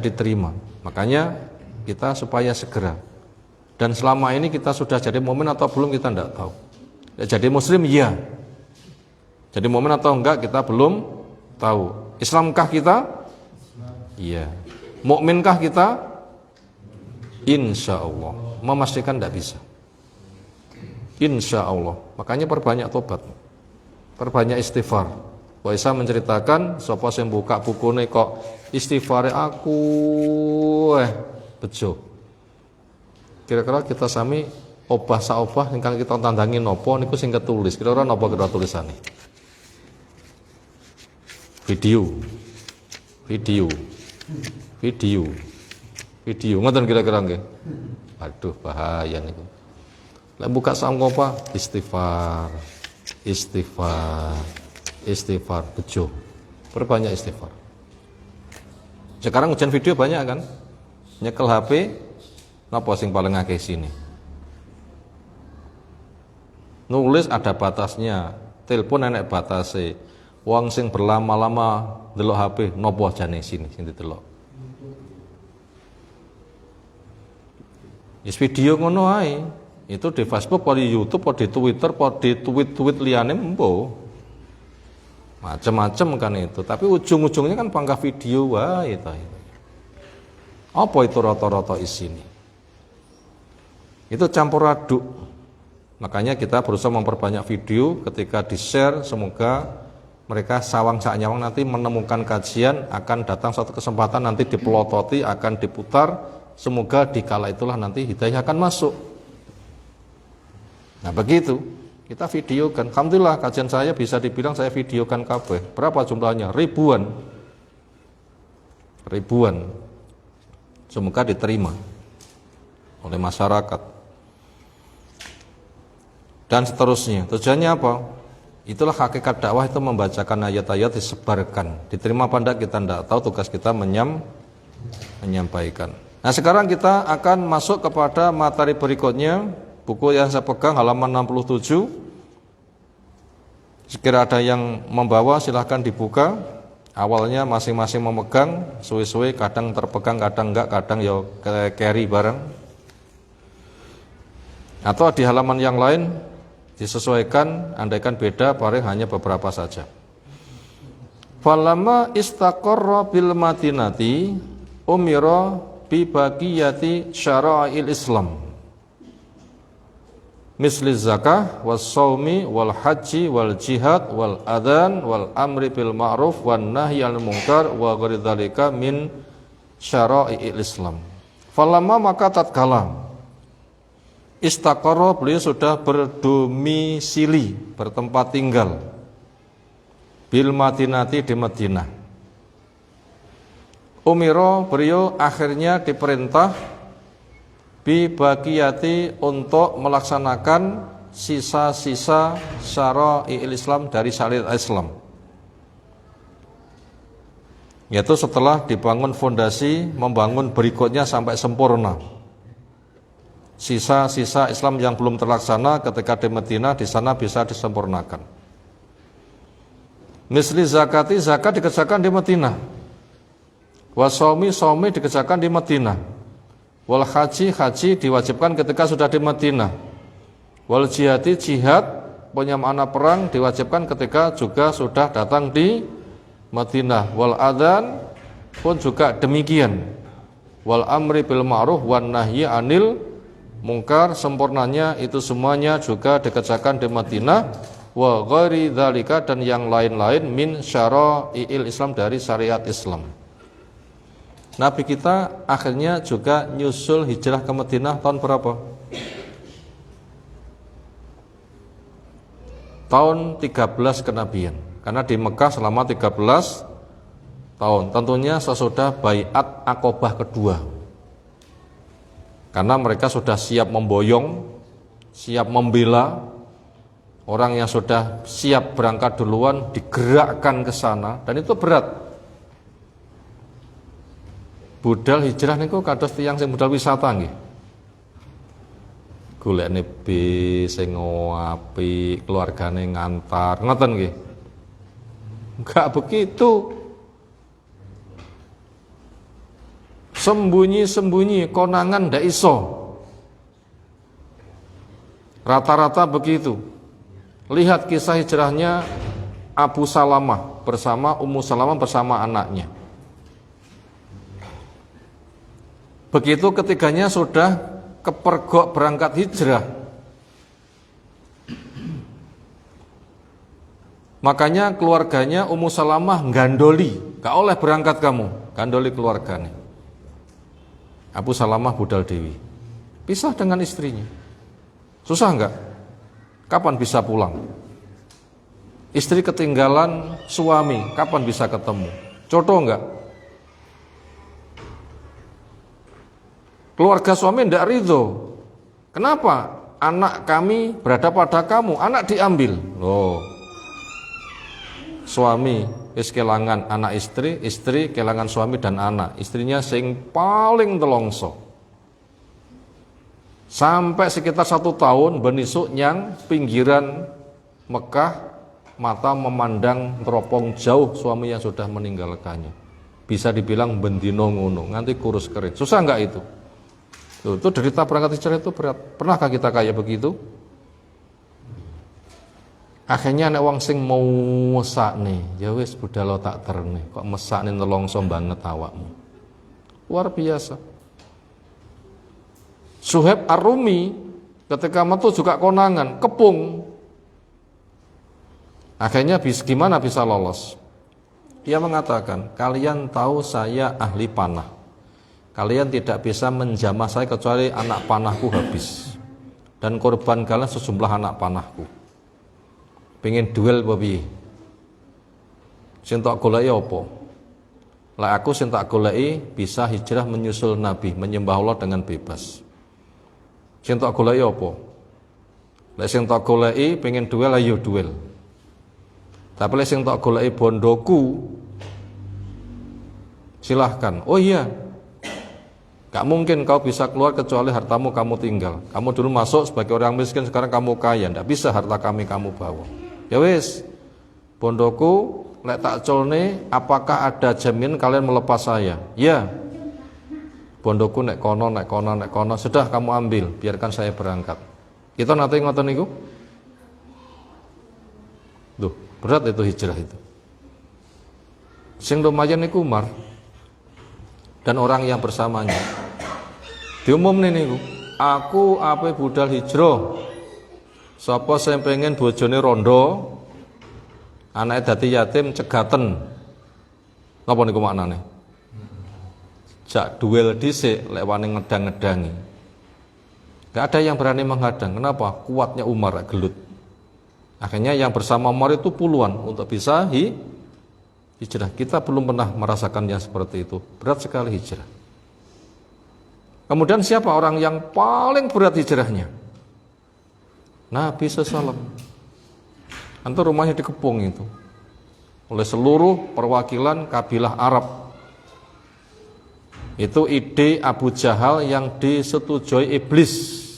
diterima. Makanya kita supaya segera. Dan selama ini kita sudah jadi mukmin atau belum kita tidak tahu. Jadi muslim iya. Jadi mukmin atau enggak kita belum tahu. Islamkah kita? Iya. Mukminkah kita? Insya Allah. Memastikan tidak bisa. Insya Allah. Makanya perbanyak tobat, perbanyak istighfar. Wa Isa menceritakan sapa sing buka bukune kok istighfare aku bejo. Kira-kira kita sami obah saobah ingkang kita tandangi napa niku sing ketulis. Kira-kira napa kira tulisane? Video ngoten kira-kira nggih. Aduh bahaya niku. Lek buka samkopa istighfar bejo. Perbanyak istighfar. Sekarang ujian video banyak kan? Nyekel HP napa sing paling akeh sini? Nulis ada batasnya, telepon enek batase. Wong sing berlama-lama ndelok HP napa jane sini sing didelok. Yes video ngono ae. Itu di Facebook, di YouTube, di Twitter, di tweet-tweet liyane embo. Macam-macam kan itu. Tapi ujung-ujungnya kan pangkah video wae itu. Apa itu rata-rata isine? Itu campur aduk. Makanya kita berusaha memperbanyak video ketika di-share, semoga mereka sawang sak nyawang nanti menemukan kajian, akan datang suatu kesempatan nanti dipelototi, akan diputar, semoga dikala itulah nanti hidayah akan masuk. Nah begitu, kita videokan. Alhamdulillah kajian saya bisa dibilang saya videokan kabeh. Berapa jumlahnya? Ribuan. Semoga diterima oleh masyarakat. Dan seterusnya. Tujuannya apa? Itulah hakikat dakwah, itu membacakan ayat-ayat disebarkan. Diterima apa enggak kita enggak tahu, tugas kita menyampaikan. Nah sekarang kita akan masuk kepada materi berikutnya. Buku yang saya pegang halaman 67. Sekira ada yang membawa silahkan dibuka. Awalnya masing-masing memegang, suwe-suwe kadang terpegang, kadang enggak, kadang ya carry bareng. Atau di halaman yang lain disesuaikan, andaikan beda paling hanya beberapa saja. Falamma istaqarra bil madinati umira bi baqiyati syara'il Islam. Misli zakah was saumi wal haji wal jihad wal adhan wal amri bil ma'ruf wan nahyi 'anil munkar wa ghairi dzalika min syara'il Islam. Falamma maka tatkala Istaqarra, beliau sudah berdomisili, bertempat tinggal. Bil Madinati, di Madinah. Umiro, beliau akhirnya diperintah bi baqiyati, untuk melaksanakan sisa-sisa syara'il Islam, dari syariat Islam. Yaitu setelah dibangun fondasi, membangun berikutnya sampai sempurna. Sisa-sisa Islam yang belum terlaksana ketika di Madinah, di sana bisa disempurnakan. Misli zakati, zakat dikerjakan di Madinah. Wasomi, somi dikerjakan di Madinah. Wal haji, haji diwajibkan ketika sudah di Madinah. Wal jihadi, jihad punya makna perang, diwajibkan ketika juga sudah datang di Madinah. Wal adzan pun juga demikian. Wal amri bil ma'ruf wan nahyi anil mungkar, sempurnanya itu semuanya juga dikerjakan di Madinah. Wa ghairi dzalika, dan yang lain-lain min syara'il Islam, dari syariat Islam. Nabi kita akhirnya juga nyusul hijrah ke Madinah tahun berapa? Tahun 13 kenabian. Karena di Mekah selama 13 tahun. Tentunya sesudah baiat Aqobah kedua. Karena mereka sudah siap memboyong, siap membela. Orang yang sudah siap berangkat duluan digerakkan ke sana, dan itu berat. Budal hijrah niku kados tiyang sing budal wisata nggih. Golekne bis sing apik, keluargane ngantar, ngoten nggih. Enggak begitu. Sembunyi-sembunyi, konangan ndak iso. Rata-rata begitu. Lihat kisah hijrahnya Abu Salamah bersama Ummu Salamah bersama anaknya. Begitu ketiganya sudah kepergok berangkat hijrah, makanya keluarganya Ummu Salamah gandoli, gak oleh berangkat kamu, gandoli keluarganya. Abu Salamah budal dewi, pisah dengan istrinya. Susah enggak? Kapan bisa pulang? Istri ketinggalan suami, kapan bisa ketemu? Contoh enggak? Keluarga suami enggak ridho. Kenapa? Anak kami berada pada kamu, anak diambil. Loh. Suami wis kelangan anak istri, istri kelangan suami dan anak. Istrinya sing paling telongso. Sampai sekitar 1 tahun benisuk nyang pinggiran Mekah, mata memandang teropong jauh suami yang sudah meninggalkannya. Bisa dibilang bendino ngono, nganti kurus kering. Susah enggak itu? Itu derita berangkat hijrah itu berat. Pernahkah kita kayak begitu? Akhirnya nek wong sing mau mesakne, ya wis budal tak terne, kok mesakne nelongso banget awakmu. Luar biasa. Suhaib Ar-Rumi ketika metu juga konangan, kepung. Akhirnya gimana bisa lolos? Dia mengatakan, kalian tahu saya ahli panah. Kalian tidak bisa menjamah saya kecuali anak panahku habis. Dan korban kalian sejumlah anak panahku. Pengen duel babi. Sing tak goleki apa? Lah aku sing tak goleki bisa hijrah menyusul Nabi, menyembah Allah dengan bebas. Sing tak goleki apa? Lek sing tak goleki pengen duel ayo duel. Tapi lek sing tak goleki bondoku silahkan. Oh iya. Gak mungkin kau bisa keluar kecuali hartamu kamu tinggal. Kamu dulu masuk sebagai orang miskin, sekarang kamu kaya. Ndak bisa harta kami kamu bawa. Ya wis. Bondoku lek tak colne, apakah ada jamin kalian melepas saya? Ya. Bondoku nek kono, nek kono, nek kono, sudah kamu ambil, biarkan saya berangkat. Kita nanti ngoten niku. Duh, berat itu hijrah itu. Sing lumayan niku Umar dan orang yang bersamanya. Diumumne niku, aku ape budal hijrah. Sapa sing pengen bojone rondo, anake dadi yatim cegaten. Napa niku maknane? Jak duel dhisik lek wani ngedang-ngedangi. Tidak ada yang berani menghadang. Kenapa? Kuatnya Umar, gelut. Akhirnya yang bersama Umar itu puluhan untuk bisa hijrah. Kita belum pernah merasakan yang seperti itu. Berat sekali hijrah. Kemudian siapa orang yang paling berat hijrahnya? Nabi SAW. Antum rumahnya dikepung itu oleh seluruh perwakilan kabilah Arab. Itu ide Abu Jahal yang disetujui iblis.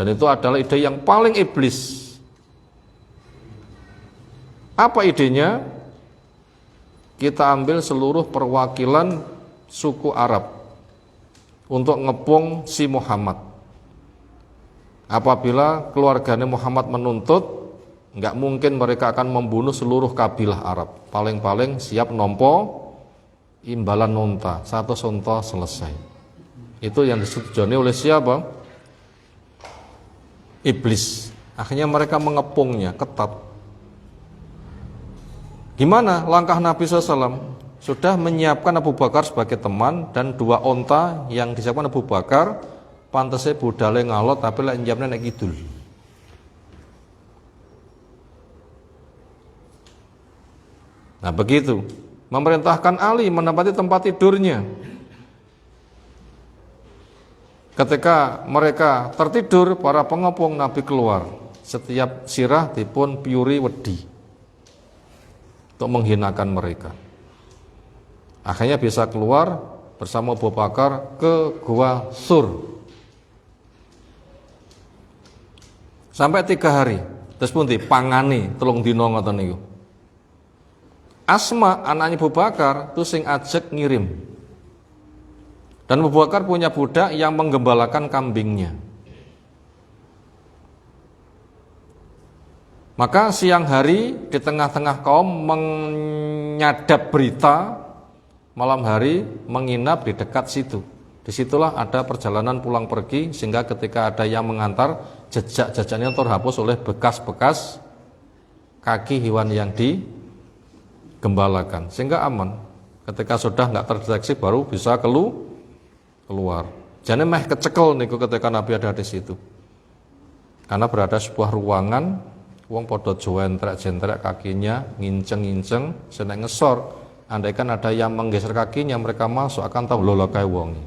Dan itu adalah ide yang paling iblis. Apa idenya? Kita ambil seluruh perwakilan suku Arab untuk ngepung si Muhammad. Apabila keluarganya Muhammad menuntut, nggak mungkin mereka akan membunuh seluruh kabilah Arab. Paling-paling siap nompo imbalan nonta, satu sonto selesai. Itu yang disetujui oleh siapa? Iblis. Akhirnya mereka mengepungnya ketat. Gimana langkah Nabi SAW? Sudah menyiapkan Abu Bakar sebagai teman dan 2 onta yang disiapkan Abu Bakar. Pantasnya budale ngalot tapi lek njamne nek kidul. Nah begitu, memerintahkan Ali menempati tempat tidurnya. Ketika mereka tertidur, para pengepung Nabi keluar. Setiap sirah dipun piuri wedi untuk menghinakan mereka. Akhirnya bisa keluar bersama Abu Bakar ke Gua Sur. Sampai 3 hari. Terus pun dipangani telung dino ngoten niku. Asma anaknya Abu Bakar itu sing ajek ngirim. Dan Abu Bakar punya budak yang menggembalakan kambingnya. Maka siang hari di tengah-tengah kaum menyadap berita, malam hari menginap di dekat situ. Disitulah ada perjalanan pulang pergi sehingga ketika ada yang mengantar, jejak-jejaknya terhapus oleh bekas-bekas kaki hewan yang digembalakan sehingga aman. Ketika sudah nggak terdeteksi baru bisa keluar. Jadi meh kecekel niku ketika Nabi ada di situ. Karena berada sebuah ruangan, wong podo jentrek-jentrek kakinya, nginceng-nginceng, seneng ngesor. Andaikan ada yang menggeser kakinya, mereka masuk akan tahu lho kae wong.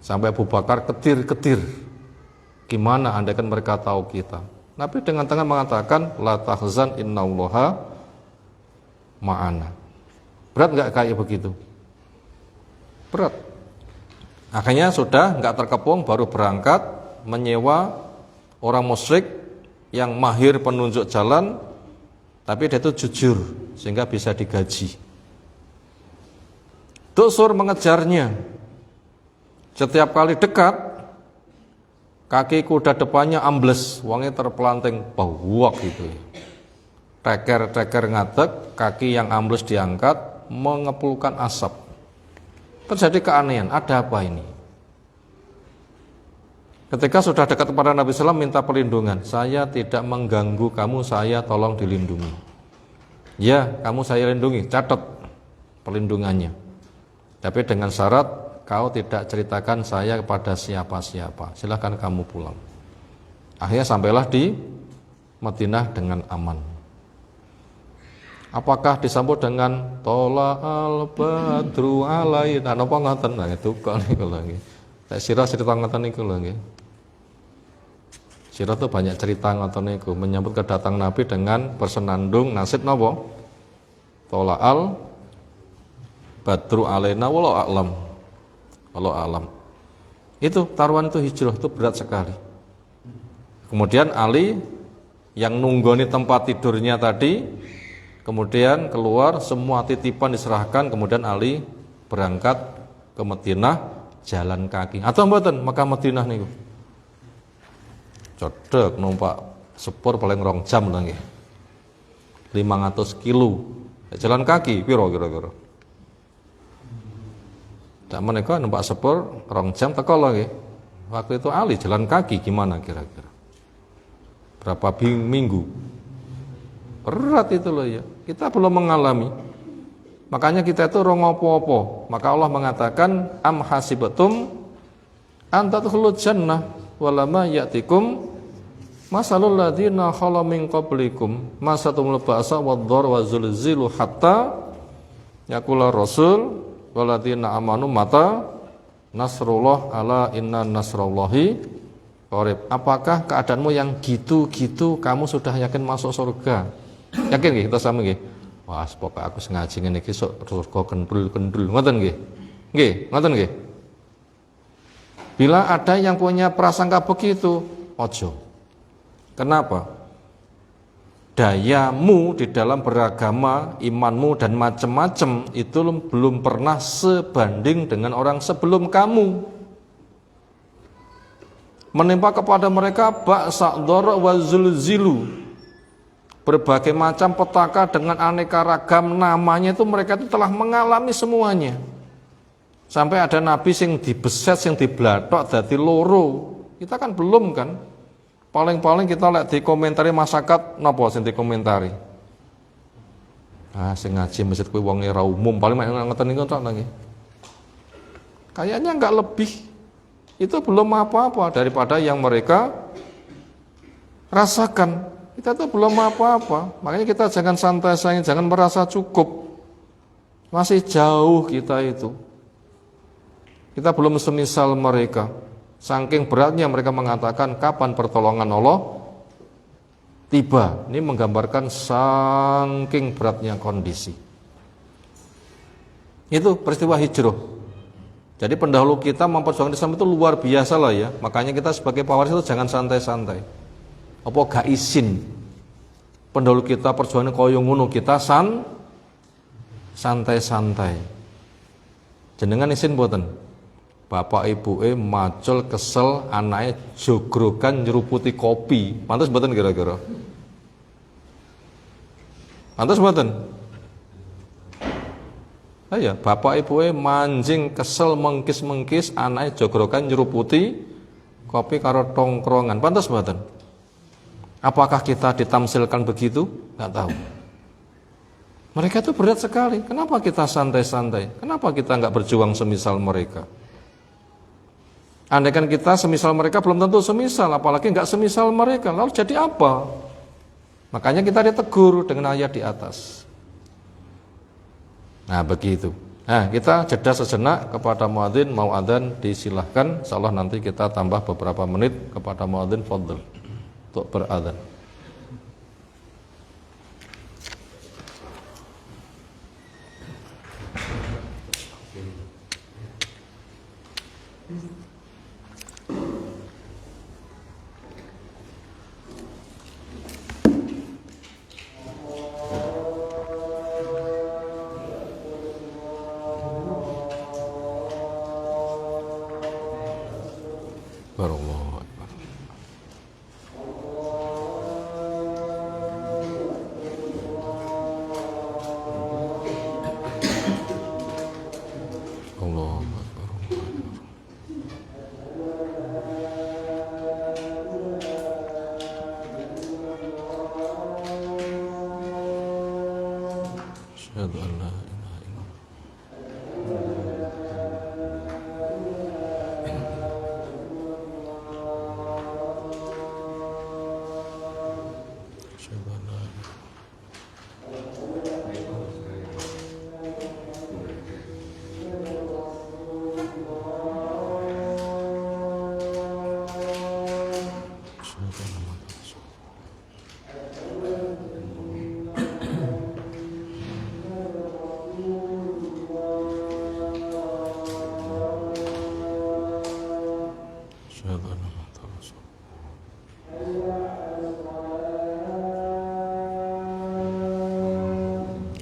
Sampai Abu Bakar ketir-ketir. Gimana andaikan mereka tahu kita? Nabi dengan tangan mengatakan, la tahzan innallaha ma'ana. Berat nggak kayak begitu? Berat. Akhirnya sudah nggak terkepung, baru berangkat menyewa orang musyrik yang mahir penunjuk jalan, tapi dia itu jujur sehingga bisa digaji. Duksur mengejarnya. Setiap kali dekat, kaki kuda depannya ambles, wongnya terpelanting bawak gitu. Teker-teker ngadeg, kaki yang ambles diangkat, mengepulkan asap. Terjadi keanehan, ada apa ini? Ketika sudah dekat kepada Nabi SAW minta perlindungan, saya tidak mengganggu kamu, saya tolong dilindungi. Ya, kamu saya lindungi, catat perlindungannya. Tapi dengan syarat kau tidak ceritakan saya kepada siapa-siapa. Silahkan kamu pulang. Akhirnya sampailah di Madinah dengan aman. Apakah disambut dengan tola'al badru alaina? Napa ngoten? Nah itu kok niku lho nggih. Nek sira cerita ngoten niku lho nggih. Sira tuh banyak cerita ngoten niku menyambut kedatangan Nabi dengan bersenandung nasib napa? Tola'al badru alaina wallahu a'lam. Allah alam. Itu taruhan itu hijrah itu berat sekali. Kemudian Ali yang nunggoni tempat tidurnya tadi, kemudian keluar semua titipan diserahkan, kemudian Ali berangkat ke Madinah jalan kaki. Atau mboten Mekah Madinah niku. Codek numpak sepur paling 2 jam lah nggih. 500 kilo. Jalan kaki piro kira-kira? Tak menika numpak sepur 2 jam teko lho nggih. Waktu itu Ali jalan kaki gimana kira-kira? Berapa minggu? Berat itu loh ya. Kita belum mengalami. Makanya kita itu ora ngopo-opo. Maka Allah mengatakan am hasibatum antadkhulul jannah walama ya'tikum masalul ladzina khala min qablikum masatumul ba'sa wad-dhar wa zulzilu hatta yaqula rasul walladzina amanu mata nasrullah ala inna nasrallahi qarib. Apakah keadaanmu yang gitu-gitu kamu sudah yakin masuk surga? Yakin nggih kita sami nggih? Wah, pokoke aku ngaji ngene iki surga kendul-kendul. Ngoten nggih? Nggih, ngoten nggih. Bila ada yang punya prasangka begitu, ojo. Kenapa? Dayamu di dalam beragama, imanmu dan macam-macam itu belum pernah sebanding dengan orang sebelum kamu. Menimpa kepada mereka ba'sa dhar wa zulzilu, berbagai macam petaka dengan aneka ragam namanya itu mereka itu telah mengalami semuanya. Sampai ada nabi sing dibeset, sing diblathok dadi loro. Kita kan belum kan? Paling-paling kita lihat di komentari masyarakat napa sing dikomentari. Ah sing ngaji masjid kuwi wong ora umum, paling mek ngoten niku tok nggih. Kayaknya enggak lebih. Itu belum apa-apa daripada yang mereka rasakan. Kita itu belum apa-apa. Makanya kita jangan santai saja, jangan merasa cukup. Masih jauh kita itu. Kita belum semisal mereka. Saking beratnya mereka mengatakan kapan pertolongan Allah tiba. Ini menggambarkan saking beratnya kondisi. Itu peristiwa hijrah. Jadi pendahulu kita memperjuangkan Islam itu luar biasa lah ya. Makanya kita sebagai pewaris itu jangan santai-santai. Apa gak izin? Pendahulu kita perjuangan koyo ngono, kita santai-santai. Jenengan izin mboten? Bapak ibu macul kesel anaknya jogrogan nyeruputi kopi. Pantas mboten kira-kira? Pantas mboten? Iya, bapak ibu manjing kesel mengkis-mengkis anaknya jogrogan nyeruputi kopi karo tongkrongan. Pantas mboten? Apakah kita ditamsilkan begitu? Enggak tahu. Mereka itu berat sekali. Kenapa kita santai-santai? Kenapa kita enggak berjuang semisal mereka? Andaikan kita semisal mereka belum tentu semisal, apalagi enggak semisal mereka. Lalu jadi apa? Makanya kita ditegur dengan ayat di atas. Nah begitu. Nah kita jeda sejenak kepada muadzin, mau adzan disilahkan. Insyaallah nanti kita tambah beberapa menit kepada muadzin, fadhil untuk beradzan. Allahu Akbar. Allahu Akbar. Asyhadu an la ilaha illallah. Asyhadu an la ilaha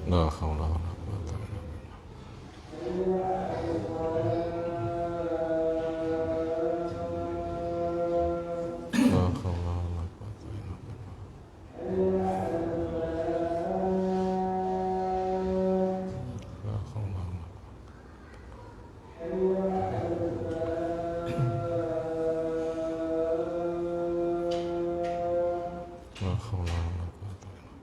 la haula wala quwwata illa billah. La haula wala quwwata illa billah. La haula wala la haula wala quwwata illa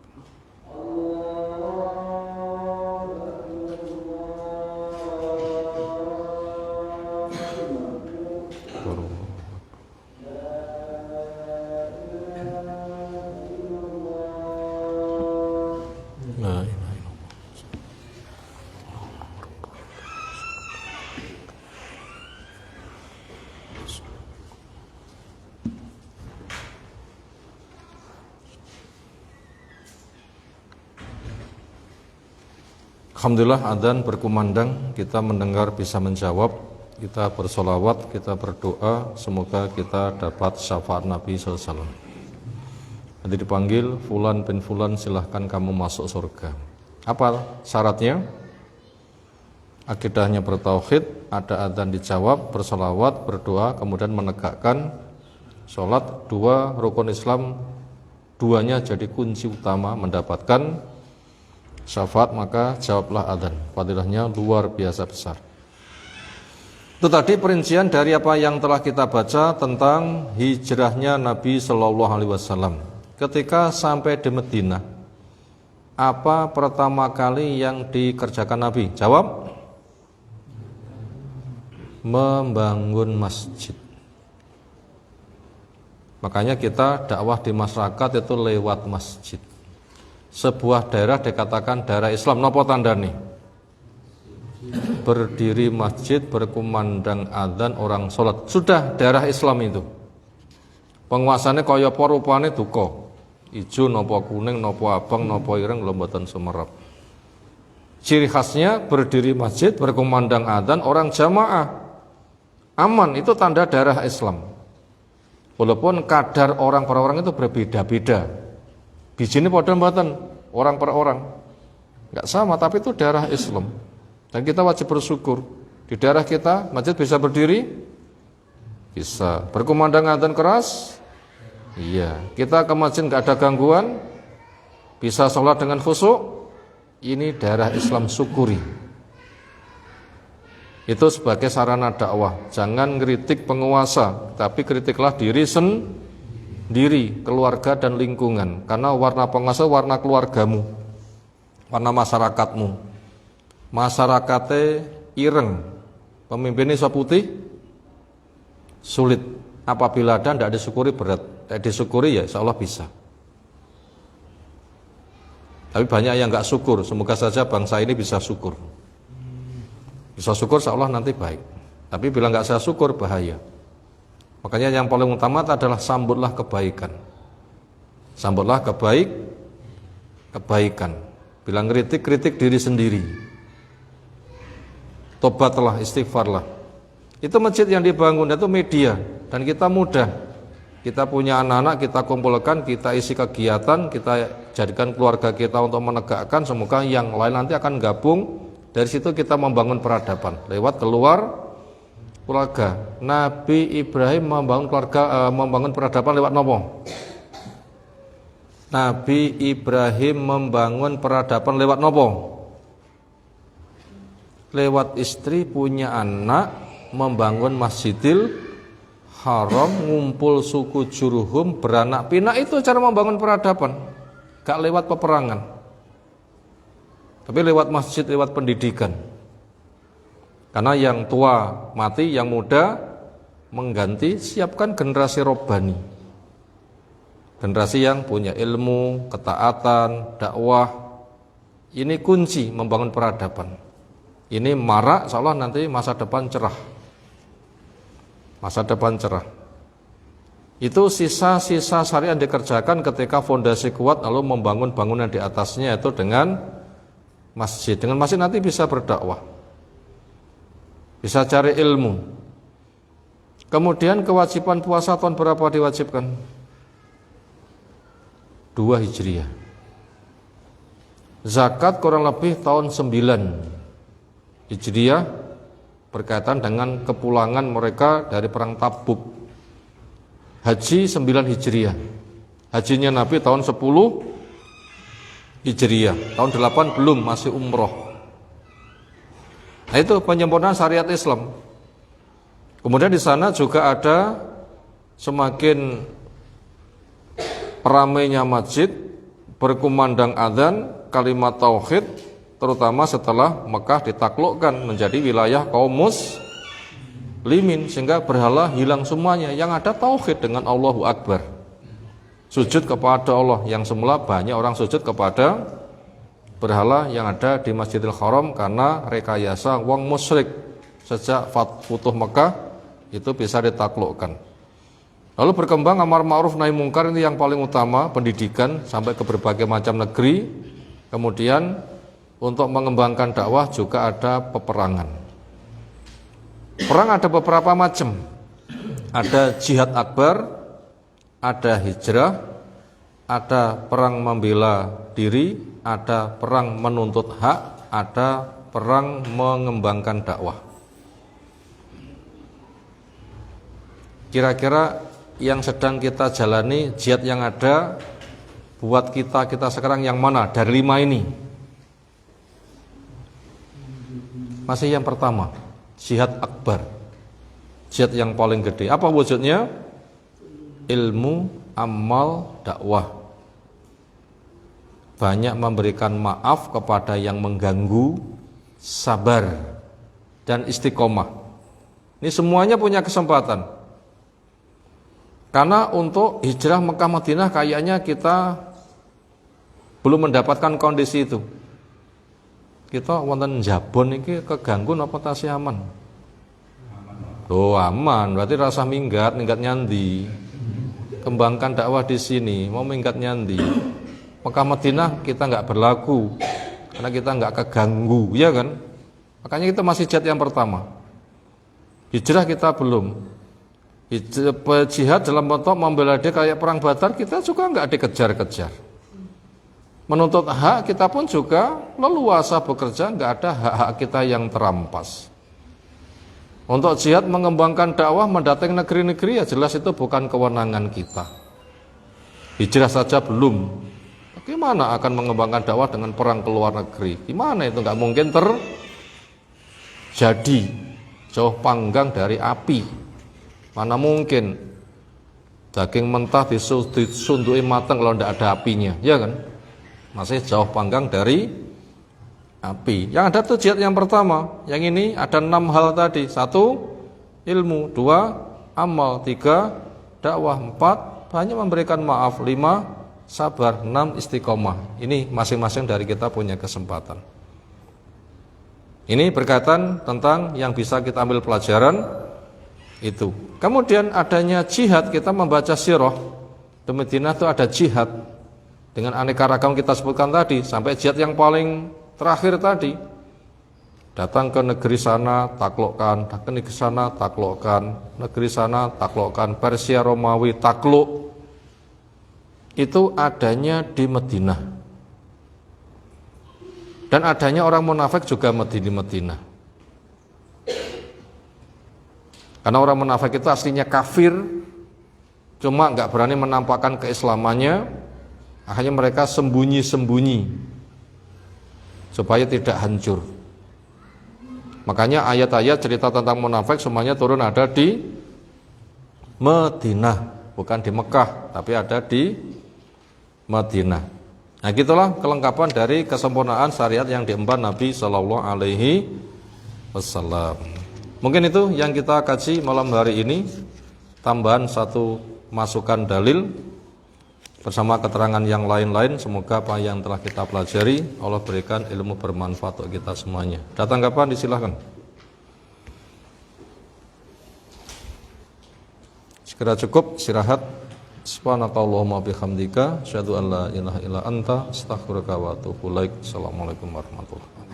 billah. Alhamdulillah adzan berkumandang, kita mendengar bisa menjawab, kita bersolawat, kita berdoa, semoga kita dapat syafaat Nabi SAW. Nanti dipanggil, Fulan bin Fulan silahkan kamu masuk surga. Apa syaratnya? Akidahnya bertauhid, ada adzan dijawab, bersolawat, berdoa, kemudian menegakkan sholat. Dua rukun Islam, duanya jadi kunci utama mendapatkan syafaat, maka jawablah adzan. Fadilahnya luar biasa besar. Itu tadi perincian dari apa yang telah kita baca tentang hijrahnya Nabi Shallallahu Alaihi Wasallam. Ketika sampai di Madinah, apa pertama kali yang dikerjakan Nabi? Jawab, membangun masjid. Makanya kita dakwah di masyarakat itu lewat masjid. Sebuah daerah dikatakan daerah Islam, napa tandane? Berdiri masjid, berkumandang adzan, orang sholat. Sudah daerah Islam itu. Penguasanya kaya apa rupane duka. Ijo napa kuning, napa abang, napa ireng lho mboten sumerep. Ciri khasnya berdiri masjid, berkumandang adzan, orang jamaah. Aman, itu tanda daerah Islam. Walaupun kadar orang per orang itu berbeda-beda. Bijine padha mboten, orang per orang. Enggak sama, tapi itu daerah Islam. Dan kita wajib bersyukur. Di daerah kita masjid bisa berdiri? Bisa. Berkumandang adzan keras? Iya. Kita ke masjid enggak ada gangguan? Bisa sholat dengan khusyuk? Ini daerah Islam, syukuri. Itu sebagai sarana dakwah. Jangan kritik penguasa, tapi kritiklah diri sendiri, keluarga dan lingkungan. Karena warna penguasa warna keluargamu, warna masyarakatmu. Masyarakatnya ireng, pemimpinnya so putih, sulit. Apabila ada tidak disyukuri berat, tidak disyukuri ya insya Allah bisa. Tapi banyak yang nggak syukur. Semoga saja bangsa ini bisa syukur. Bisa syukur insya Allah nanti baik. Tapi bila nggak saya syukur bahaya. Makanya yang paling utama adalah sambutlah kebaikan. Sambutlah kebaikan. Bila kritik diri sendiri. Tobatlah, istighfarlah. Itu masjid yang dibangun, itu media. Dan kita mudah. Kita punya anak-anak, kita kumpulkan, kita isi kegiatan, kita jadikan keluarga kita untuk menegakkan. Semoga yang lain nanti akan gabung. Dari situ kita membangun peradaban lewat keluarga. Nabi Ibrahim membangun peradaban lewat nopo? Nabi Ibrahim membangun peradaban lewat nopo? Lewat istri, punya anak, membangun Masjidil Haram, ngumpul suku Jurhum, beranak pinak. Itu cara membangun peradaban. Gak lewat peperangan, tapi lewat masjid, lewat pendidikan. Karena yang tua mati, yang muda mengganti. Siapkan generasi robbani, generasi yang punya ilmu, ketaatan, dakwah. Ini kunci membangun peradaban. Ini marak, insya Allah nanti masa depan cerah. Masa depan cerah. Itu sisa-sisa syariat dikerjakan ketika fondasi kuat, lalu membangun bangunan di atasnya, itu dengan masjid. Dengan masjid nanti bisa berdakwah, bisa cari ilmu. Kemudian kewajiban puasa tahun berapa diwajibkan? 2 Hijriah. Zakat kurang lebih tahun 9 Hijriah, berkaitan dengan kepulangan mereka dari perang Tabuk. Haji 9 Hijriah. Hajinya Nabi tahun 10 Hijriah. Tahun 8 belum, masih umroh. Nah, itu penyempurnaan syariat Islam. Kemudian di sana juga ada semakin ramainya masjid, berkumandang adzan, kalimat tauhid, terutama setelah Mekah ditaklukkan menjadi wilayah kaum muslimin, sehingga berhala hilang semuanya. Yang ada tauhid dengan Allahu Akbar, sujud kepada Allah. Yang semula banyak orang sujud kepada berhala yang ada di Masjidil Haram karena rekayasa wong musyrik. Sejak Futuh Mekah itu bisa ditaklukkan. Lalu berkembang amar ma'ruf nahi mungkar, ini yang paling utama, pendidikan sampai ke berbagai macam negeri. Kemudian untuk mengembangkan dakwah juga ada peperangan. Perang ada beberapa macam. Ada jihad akbar, ada hijrah, ada perang membela diri, ada perang menuntut hak, ada perang mengembangkan dakwah. Kira-kira yang sedang kita jalani, jihad yang ada buat kita sekarang yang mana dari 5 ini? Masih yang pertama, jihad akbar, jihad yang paling gede. Apa wujudnya? Ilmu, amal, dakwah. Banyak memberikan maaf kepada yang mengganggu, sabar, dan istiqomah. Ini semuanya punya kesempatan. Karena untuk hijrah Mekah Madinah kayaknya kita belum mendapatkan kondisi itu. Kita wonten Jabon iki keganggu napa tasih aman? Oh, aman, berarti rasa minggat nyandi. Kembangkan dakwah di sini, mau minggat nyandi. Mekah Madinah kita nggak berlaku karena kita nggak keganggu, ya kan? Makanya kita masih jihad yang pertama. Hijrah kita belum. Jihad dalam bentuk membela diri kayak perang Badar kita juga nggak dikejar-kejar. Menuntut hak kita pun juga leluasa bekerja, nggak ada hak-hak kita yang terampas. Untuk jihad mengembangkan dakwah mendatangi negeri-negeri ya jelas itu bukan kewenangan kita. Hijrah saja belum. Bagaimana akan mengembangkan dakwah dengan perang ke luar negeri? Gimana itu? Nggak mungkin terjadi. Jauh panggang dari api. Mana mungkin daging mentah disunduki matang kalau tidak ada apinya, ya kan? Masih jauh panggang dari api. Yang ada tuh jihad yang pertama. Yang ini ada 6 hal tadi. 1, ilmu. 2, amal. 3, dakwah. 4, hanya memberikan maaf. 5, sabar. 6, istiqomah. Ini masing-masing dari kita punya kesempatan. Ini berkaitan tentang yang bisa kita ambil pelajaran itu. Kemudian adanya jihad, kita membaca sirah di Madinah itu ada jihad dengan aneka ragam kita sebutkan tadi, sampai jihad yang paling terakhir tadi. Datang ke negeri sana taklukkan, ke negeri sana taklukkan, negeri sana taklukkan, Persia Romawi takluk. Itu adanya di Madinah. Dan adanya orang munafik juga di Madinah. Karena orang munafik itu aslinya kafir, cuma nggak berani menampakkan keislamannya, akhirnya mereka sembunyi-sembunyi supaya tidak hancur. Makanya ayat-ayat cerita tentang munafik semuanya turun ada di Madinah, bukan di Mekah, tapi ada di Madinah. Nah, gitulah kelengkapan dari kesempurnaan syariat yang diemban Nabi Shallallahu Alaihi Wasallam. Mungkin itu yang kita kaji malam hari ini, tambahan satu masukan dalil bersama keterangan yang lain-lain. Semoga apa yang telah kita pelajari Allah berikan ilmu bermanfaat untuk kita semuanya. Datang kapan disilahkan. Segera cukup istirahat. Subhanakallahumma bihamdika asyhadu an la ilaha illa anta astaghfiruka wa atubu ilaik. Assalamualaikum warahmatullahi wabarakatuh.